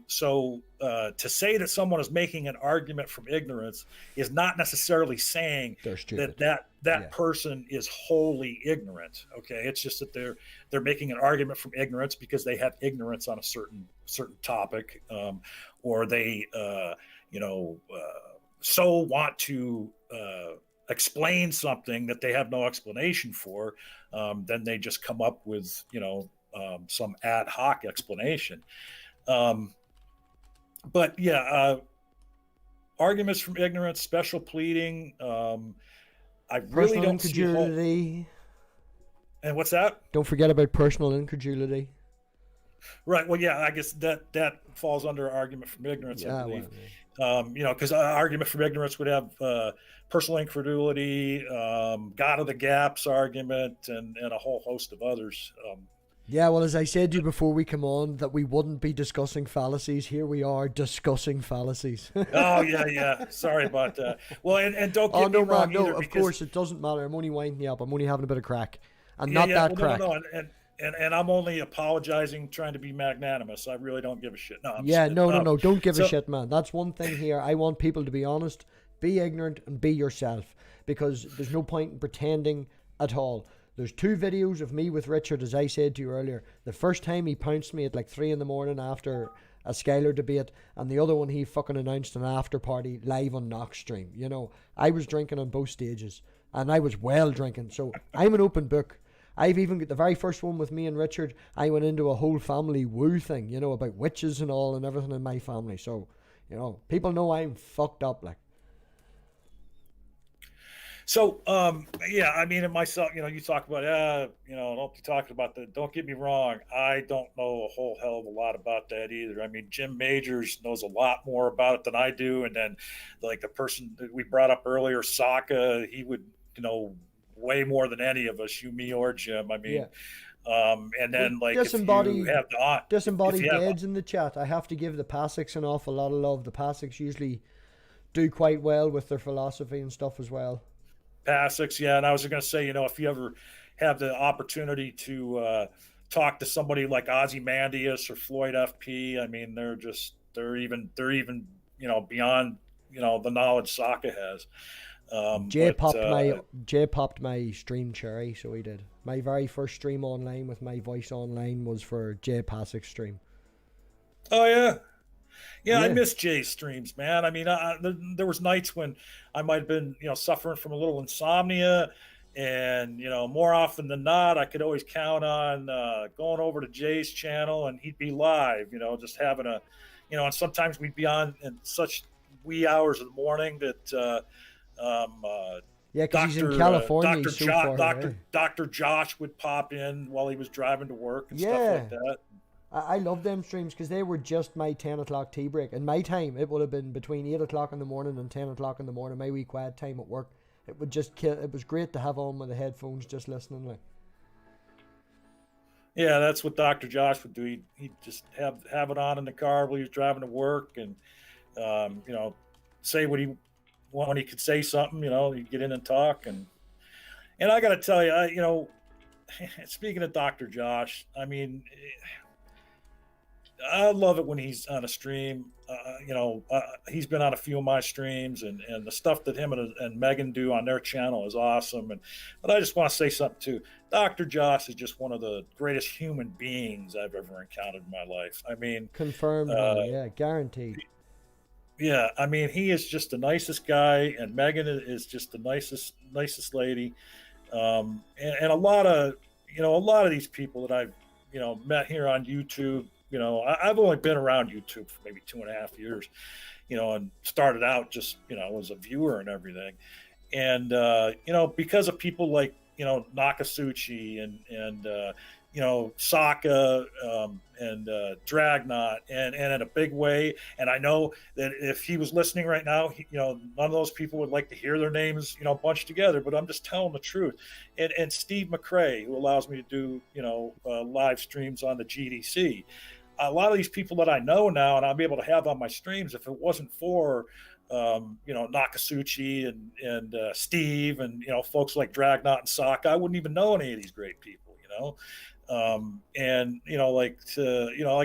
So to say that someone is making an argument from ignorance is not necessarily saying They're stupid. that person is wholly ignorant. Okay, it's just that they're making an argument from ignorance because they have ignorance on a certain topic, or they so want to explain something that they have no explanation for. Then they just come up with some ad hoc explanation. But yeah, arguments from ignorance, special pleading. I really Personal don't see incredulity. And what's that? Don't forget about personal incredulity. Right. Well, yeah, I guess that falls under argument from ignorance, I believe. Because argument from ignorance would have personal incredulity, God of the gaps argument, and a whole host of others. Yeah, well, as I said to you before we come on, that we wouldn't be discussing fallacies. Here we are discussing fallacies. Oh, yeah. Sorry about that. Well, and don't get me wrong either. No, of course, it doesn't matter. I'm only winding you up. I'm only having a bit of crack. And crack. No. And I'm only apologizing, trying to be magnanimous. I really don't give a shit. No, no. Don't give a shit, man. That's one thing here. I want people to be honest, be ignorant, and be yourself. Because there's no point in pretending at all. There's 2 videos of me with Richard, as I said to you earlier. The first time he pounced me at like 3 a.m. after a Skylar debate, and the other one he fucking announced an after party live on Knox stream. I was drinking on both stages, and I was well drinking. So I'm an open book. I've even got the very first one with me and Richard. I went into a whole family woo thing, about witches and all and everything in my family. So, people know I'm fucked up, like. So, yeah, I mean, and myself, you talk about, don't be talking about that. Don't get me wrong. I don't know a whole hell of a lot about that either. I mean, Jim Majors knows a lot more about it than I do. And then like the person that we brought up earlier, Saka, he would, way more than any of us, you, me, or Jim. I mean, and then like disembodied if deads in the chat. I have to give the Pasiks an awful lot of love. The Pasiks usually do quite well with their philosophy and stuff as well. Pasiks, yeah. And I was going to say, if you ever have the opportunity to talk to somebody like Ozymandias or Floyd FP, I mean, they're even beyond the knowledge Saka has. Jay popped my stream cherry, so he did. My very first stream online with my voice online was for Jay Pasik's stream. Oh yeah, I miss Jay's streams, man. I mean, there was nights when I might have been suffering from a little insomnia, and more often than not, I could always count on going over to Jay's channel, and he'd be live, just having a and sometimes we'd be on in such wee hours of the morning that because he's in California. Dr. Josh would pop in while he was driving to work and stuff like that. I love them streams because they were just my 10 o'clock tea break. In my time, it would have been between 8 o'clock in the morning and 10 o'clock in the morning, my wee quiet time at work. It would just kill. It was great to have on with the headphones just listening. Like. Yeah, that's what Dr. Josh would do. He'd just have it on in the car while he was driving to work, and say when he could say something, he'd get in and talk. And I got to tell you, speaking of Dr. Josh, I mean, I love it when he's on a stream. He's been on a few of my streams, and the stuff that him and Megan do on their channel is awesome. But I just want to say something too. Dr. Josh is just one of the greatest human beings I've ever encountered in my life. I mean, confirmed, guaranteed. Yeah, I mean, he is just the nicest guy, and Megan is just the nicest lady. And a lot of these people that I've met here on YouTube. I've only been around YouTube for maybe 2.5 years, and started out just as a viewer and everything. And because of people like Nakasuchi and Saka and Dragnot and in a big way. And I know that if he was listening right now, none of those people would like to hear their names bunched together. But I'm just telling the truth. And Steve McCrae, who allows me to do live streams on the GDC. a lot of these people that I know now and I'll be able to have on my streams, if it wasn't for Nakasuchi and Steve and folks like Dragnot and Sokka, I wouldn't even know any of these great people. And like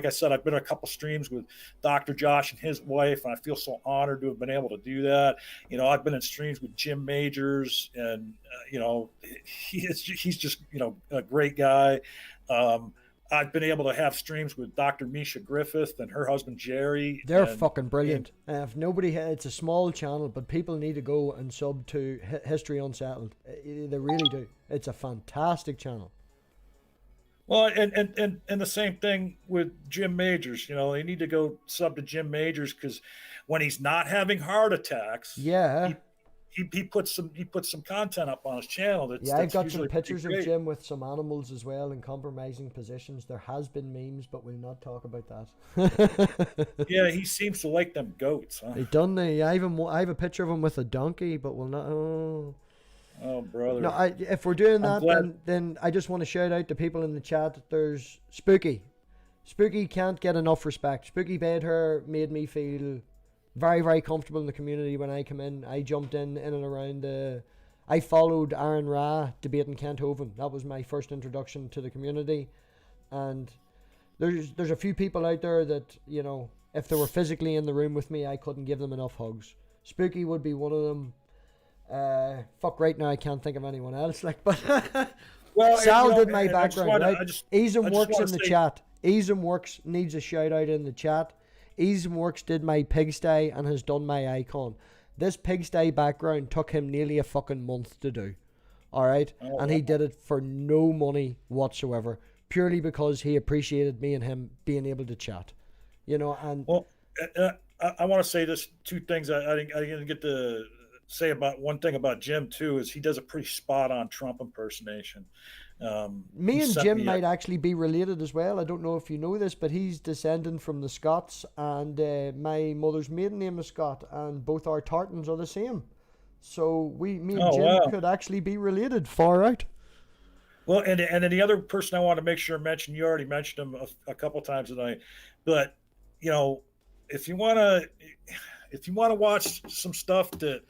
I said, I've been on a couple streams with Dr. Josh and his wife, and I feel so honored to have been able to do that. I've been in streams with Jim Majors, and he's just a great guy. I've been able to have streams with Dr. Misha Griffith and her husband Jerry. They're fucking brilliant. If nobody, it's a small channel, but people need to go and sub to History Unsettled. They really do. It's a fantastic channel. Well, and the same thing with Jim Majors. They need to go sub to Jim Majors, because when he's not having heart attacks, he puts some content up on his channel. I've got some pictures of Jim with some animals as well in compromising positions. There has been memes, but we'll not talk about that. Yeah, he seems to like them goats. Huh? He done. I have a picture of him with a donkey, but we'll not. Oh, brother. No, if we're doing that, then I just want to shout out to people in the chat. There's Spooky. Spooky can't get enough respect. Spooky Bader made me feel very, very comfortable in the community when I come in. I jumped in and around. I followed Aaron Ra debating Kent Hovind. That was my first introduction to the community. And there's a few people out there that, if they were physically in the room with me, I couldn't give them enough hugs. Spooky would be one of them. Right now I can't think of anyone else. Well, Sal did my background, right? Easem Works in the chat. Easem Works needs a shout out in the chat. Easem Works did my pigsty and has done my icon. This pigsty background took him nearly a fucking month to do. Alright? And he did it for no money whatsoever. Purely because he appreciated me and him being able to chat. And... Well, I want to say this, two things. I didn't get to say about one thing about Jim too, is he does a pretty spot on Trump impersonation. Me and Jim might actually be related as well. I don't know if you know this, but he's descending from the Scots, and my mother's maiden name is Scott, and both our tartans are the same. So me and Jim could actually be related far out. Well, and then the other person I want to make sure I mention, you already mentioned him a couple times tonight, but if you want to watch some stuff that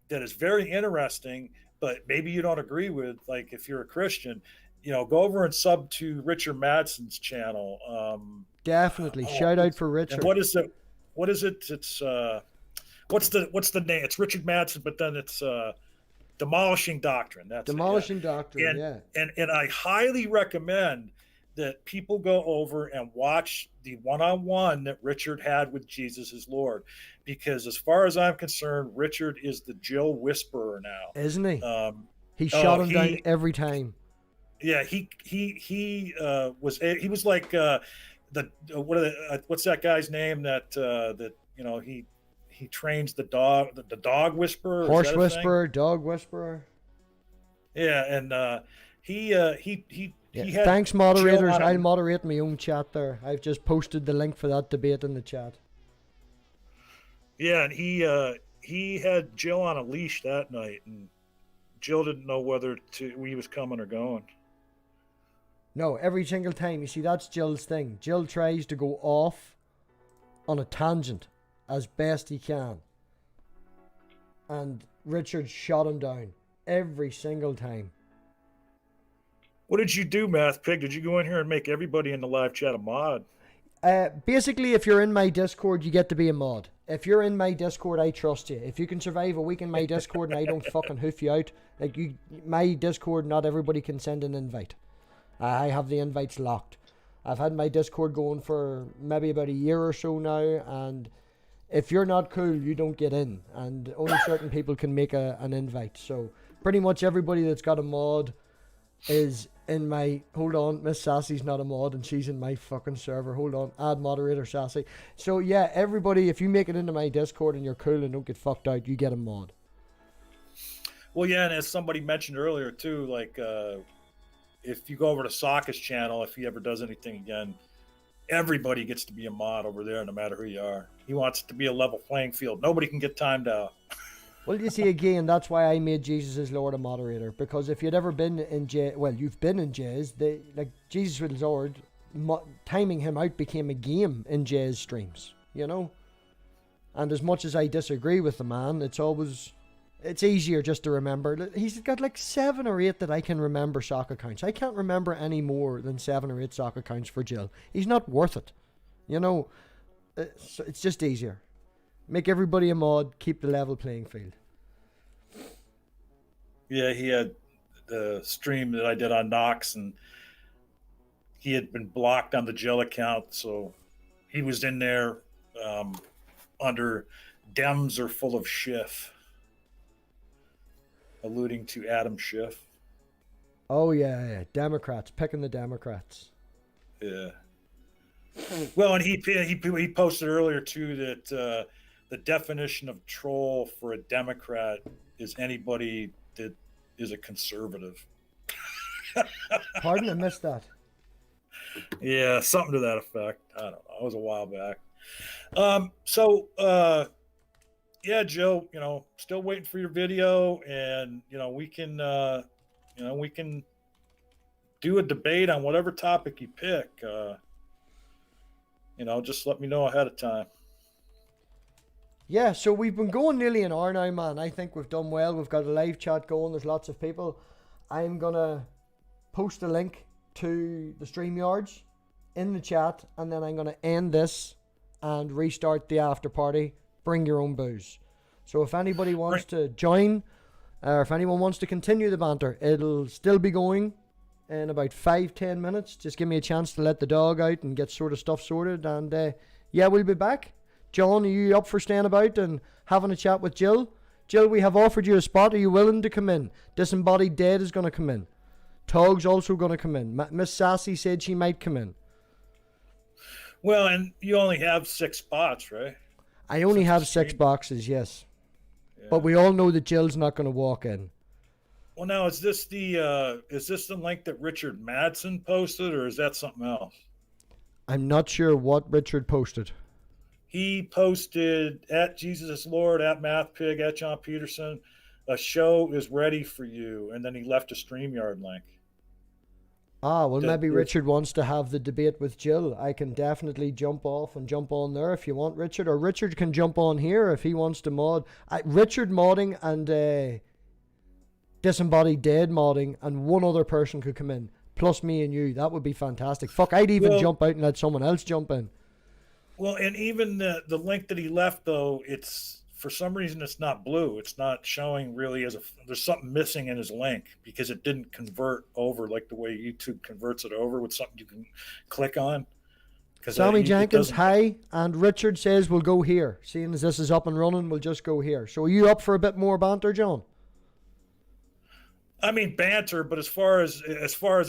is very interesting, but maybe you don't agree with, like if you're a Christian, go over and sub to Richard Madsen's channel. Definitely. Shout out for Richard. What is it? It's what's the name? It's Richard Madsen, but then it's Demolishing Doctrine. That's Demolishing Doctrine, And I highly recommend that people go over and watch the one-on-one that Richard had with Jesus is Lord, because as far as I'm concerned, Richard is the Jill Whisperer now, isn't he? He shot him down every time. Yeah, he was like what's that guy's name that he trains the dog whisperer, horse whisperer, dog whisperer. Yeah, and he had thanks, moderators. I'll moderate my own chat there. I've just posted the link for that debate in the chat. Yeah, and he had Jill on a leash that night, and Jill didn't know whether he was coming or going. No, every single time. You see, that's Jill's thing. Jill tries to go off on a tangent as best he can. And Richard shot him down every single time. What did you do, MathPig? Did you go in here and make everybody in the live chat a mod? Basically, if you're in my Discord, you get to be a mod. If you're in my Discord, I trust you. If you can survive a week in my Discord and I don't fucking hoof you out, my Discord, not everybody can send an invite. I have the invites locked. I've had my Discord going for maybe about a year or so now, and if you're not cool, you don't get in, and only certain people can make an invite. So pretty much everybody that's got a mod is in my... Hold on, Miss Sassy's not a mod and she's in my fucking server. Hold on, add moderator Sassy. So yeah, everybody, if you make it into my Discord and you're cool and don't get fucked out, you get a mod. Well, yeah, and as somebody mentioned earlier too, like if you go over to Sokka's channel, if he ever does anything again, everybody gets to be a mod over there, no matter who you are. He wants it to be a level playing field. Nobody can get timed out. Well, you see, again, that's why I made Jesus is Lord a moderator, because if you'd ever been in jail, well, you've been in jails, like Jesus is Lord, timing him out became a game in Jay's streams, you know. And as much as I disagree with the man, it's easier just to remember. He's got like 7 or 8 that I can remember sock accounts. I can't remember any more than 7 or 8 sock accounts for Jill. He's not worth it, you know. It's just easier. Make everybody a mod, keep the level playing field. Yeah, he had the stream that I did on Nox, and he had been blocked on the Jill account, so he was in there under Dems are full of Schiff, alluding to Adam Schiff. Oh yeah, Democrats, picking the Democrats. Yeah. Well, and he posted earlier too that the definition of troll for a Democrat is anybody that is a conservative. Pardon, I missed that. Yeah, something to that effect. I don't know. It was a while back. Yeah, Joe, still waiting for your video, and we can do a debate on whatever topic you pick. Just let me know ahead of time. Yeah, so we've been going nearly an hour now, man. I think we've done well. We've got a live chat going. There's lots of people. I'm gonna post a link to the StreamYards in the chat, and then I'm gonna end this and restart the after party. Bring your own booze. So if anybody wants to join, or if anyone wants to continue the banter, it'll still be going in about 5-10 minutes. Just give me a chance to let the dog out and get sort of stuff sorted, and yeah, we'll be back. John, are you up for staying about and having a chat with Jill? Jill, we have offered you a spot. Are you willing to come in? Disembodied Dead is going to come in. Tog's also going to come in. Miss Sassy said she might come in. Well, and you only have 6 spots, right? I only have 6 boxes, yes. Yeah. But we all know that Jill's not going to walk in. Well, now, is this the link that Richard Madsen posted, or is that something else? I'm not sure what Richard posted. He posted at Jesus is Lord, at MathPig, at John Petersen, a show is ready for you, and then he left a StreamYard link. Well, maybe Richard wants to have the debate with Jill. I can definitely jump off and jump on there if you want, Richard. Or Richard can jump on here if he wants to mod. Richard modding and Disembodied Dead modding, and one other person could come in, plus me and you. That would be fantastic. Fuck, I'd even jump out and let someone else jump in. Well, and even the link that he left, though, it's for some reason it's not blue. It's not showing really there's something missing in his link because it didn't convert over like the way YouTube converts it over with something you can click on. Sammy Jenkins, hi, and Richard says we'll go here. Seeing as this is up and running, we'll just go here. So are you up for a bit more banter, John? I mean banter, but as far as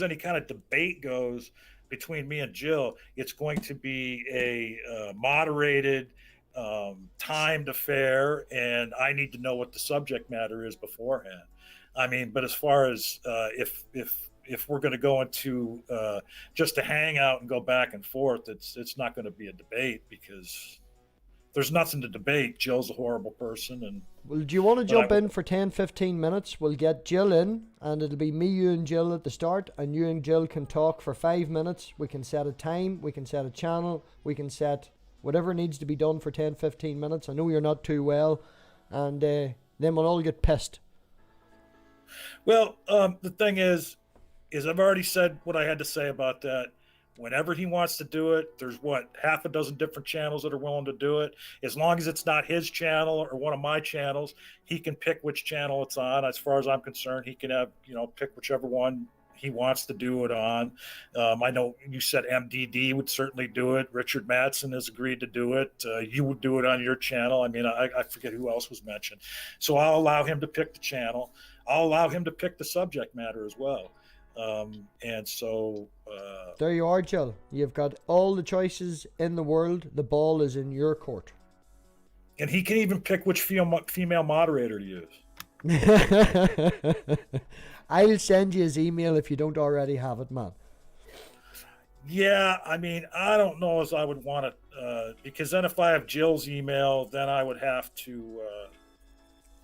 any kind of debate goes between me and Jill, it's going to be a moderated, timed affair, and I need to know what the subject matter is beforehand. I mean, but as far as if we're going to go into just a hangout and go back and forth, it's not going to be a debate because there's nothing to debate. Jill's a horrible person, and well, do you want to jump in for 10-15 minutes? We'll get Jill in, and it'll be me, you, and Jill at the start, and you and Jill can talk for 5 minutes. We can set a time, we can set a channel, we can set whatever needs to be done for 10-15 minutes. I know you're not too well, and then we'll all get pissed. Well, the thing is I've already said what I had to say about that. Whenever he wants to do it, there's half a dozen different channels that are willing to do it. As long as it's not his channel or one of my channels, he can pick which channel it's on. As far as I'm concerned, he can have, pick whichever one he wants to do it on. I know you said MDD would certainly do it. Richard Madsen has agreed to do it. You would do it on your channel. I mean, I forget who else was mentioned. So I'll allow him to pick the channel. I'll allow him to pick the subject matter as well. And so there you are, Jill. You've got all the choices in the world. The ball is in your court. And he can even pick which female moderator to use. I'll send you his email if you don't already have it, man. Yeah, I mean, I don't know as I would want it, because then if I have Jill's email, then I would have to,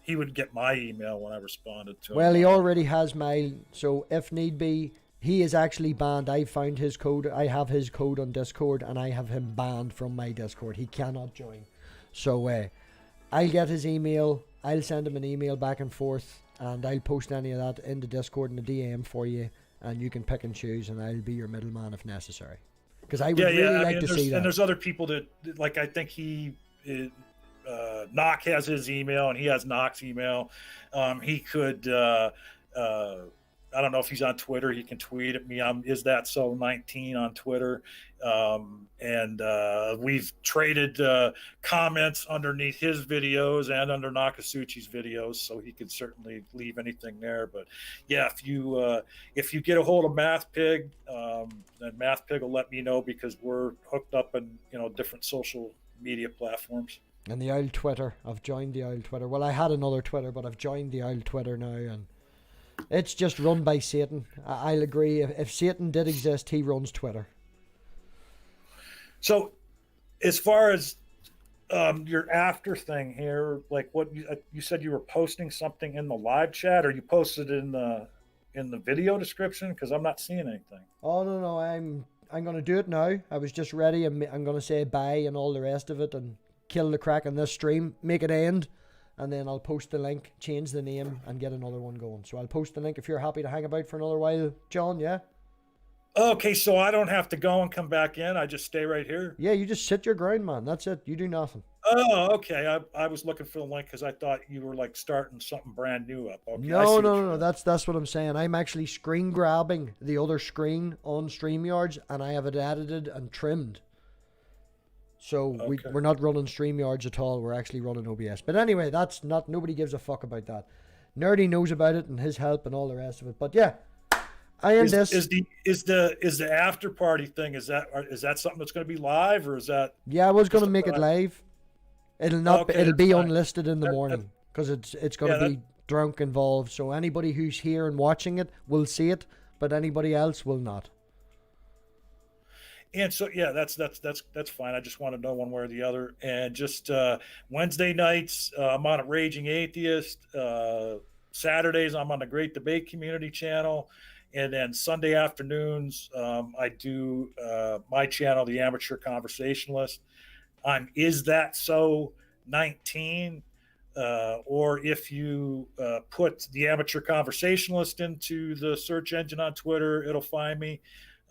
he would get my email when I responded to him. Well, he already has mine, so if need be, he is actually banned. I found his code. I have his code on Discord, and I have him banned from my Discord. He cannot join. So I'll get his email. I'll send him an email back and forth, and I'll post any of that in the Discord in the DM for you, and you can pick and choose, and I'll be your middleman if necessary. Because I would really like to see that. And there's other people that, like, I think Knock has his email, and he has Knock's email. He could, I don't know if he's on Twitter. He can tweet at me. I'm isthatso19 on Twitter. And we've traded comments underneath his videos and under Nakasuchi's videos, so he could certainly leave anything there. But yeah, if you get a hold of MathPig, then MathPig will let me know, because we're hooked up in different social media platforms. And the old Twitter. I've joined the old Twitter. Well, I had another Twitter, but I've joined the old Twitter now, and it's just run by Satan. I'll agree. If Satan did exist, he runs Twitter. So, as far as your after thing here, like what you said, you were posting something in the live chat, or you posted it in the video description? Because I'm not seeing anything. Oh no, I'm gonna do it now. I was just ready, and I'm gonna say bye and all the rest of it, and kill the crack on this stream, make it end, and then I'll post the link, change the name, and get another one going. So I'll post the link if you're happy to hang about for another while, John. Yeah. Okay, so I don't have to go and come back in. I just stay right here. Yeah, you just sit your ground, man. That's it. You do nothing. Oh, okay. I was looking for the link because I thought you were like starting something brand new up. Okay. No. That's what I'm saying. I'm actually screen grabbing the other screen on StreamYards, and I have it edited and trimmed. So okay. we're not running StreamYards at all. We're actually running OBS. But anyway, that's not. Nobody gives a fuck about that. Nerdy knows about it and his help and all the rest of it. But yeah, I end this. Is the after party thing? Is that something that's going to be live, or is that? Yeah, I was going to make it live. It'll not. Okay, it'll be fine. unlisted in the morning, because it's going to be drunk involved. So anybody who's here and watching it will see it, but anybody else will not. And so, yeah, that's fine. I just want to know one way or the other. And just Wednesday nights, I'm on a Raging Atheist. Saturdays, I'm on the Great Debate Community Channel. And then Sunday afternoons, I do my channel, The Amateur Conversationalist. I'm Is That So 19. Or if you put The Amateur Conversationalist into the search engine on Twitter, it'll find me.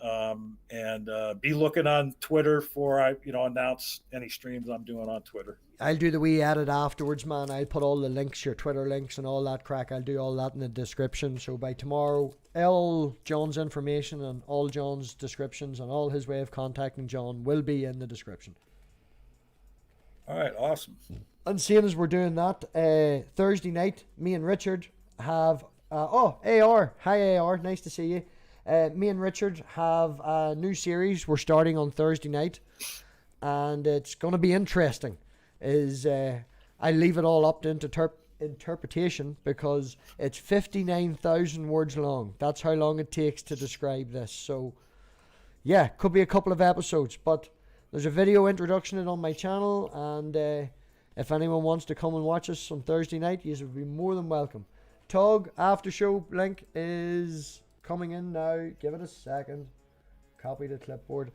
And be looking on Twitter for I announce any streams I'm doing on Twitter. I'll do the wee edit afterwards, man. I'll put all the links, your Twitter links and all that crack. I'll do all that in the description. So by tomorrow, all John's information and all John's descriptions and all his way of contacting John will be in the description. All right, awesome. And seeing as we're doing that, Thursday night, me and Richard have AR. Hi AR, nice to see you. Me and Richard have a new series we're starting on Thursday night, and it's going to be interesting. I leave it all up to interpretation, because it's 59,000 words long. That's how long it takes to describe this. So yeah, could be a couple of episodes, but there's a video introduction on my channel, and if anyone wants to come and watch us on Thursday night, you would be more than welcome. Tog after show link is coming in now. Give it a second. Copy the clipboard.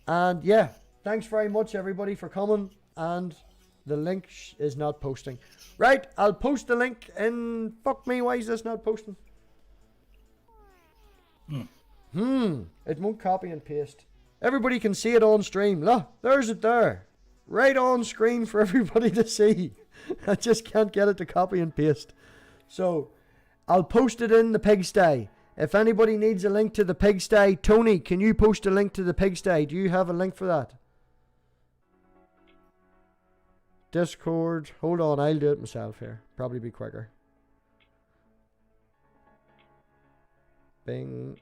And yeah, thanks very much everybody for coming. And the link is not posting. Right, I'll post the link in... Fuck me, why is this not posting? It won't copy and paste. Everybody can see it on stream. Look, there's it there. Right on screen for everybody to see. I just can't get it to copy and paste. So, I'll post it in the pigsty. If anybody needs a link to the pigsty, Tony, can you post a link to the pigsty? Do you have a link for that? Discord. Hold on, I'll do it myself here. Probably be quicker. Bing.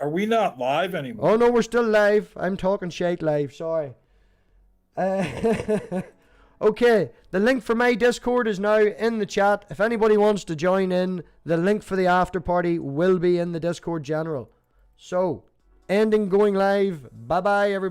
Are we not live anymore? Oh no, we're still live. I'm talking shite live. Sorry. Okay, the link for my Discord is now in the chat. If anybody wants to join in, the link for the after party will be in the Discord general. So, ending going live. Bye bye everybody.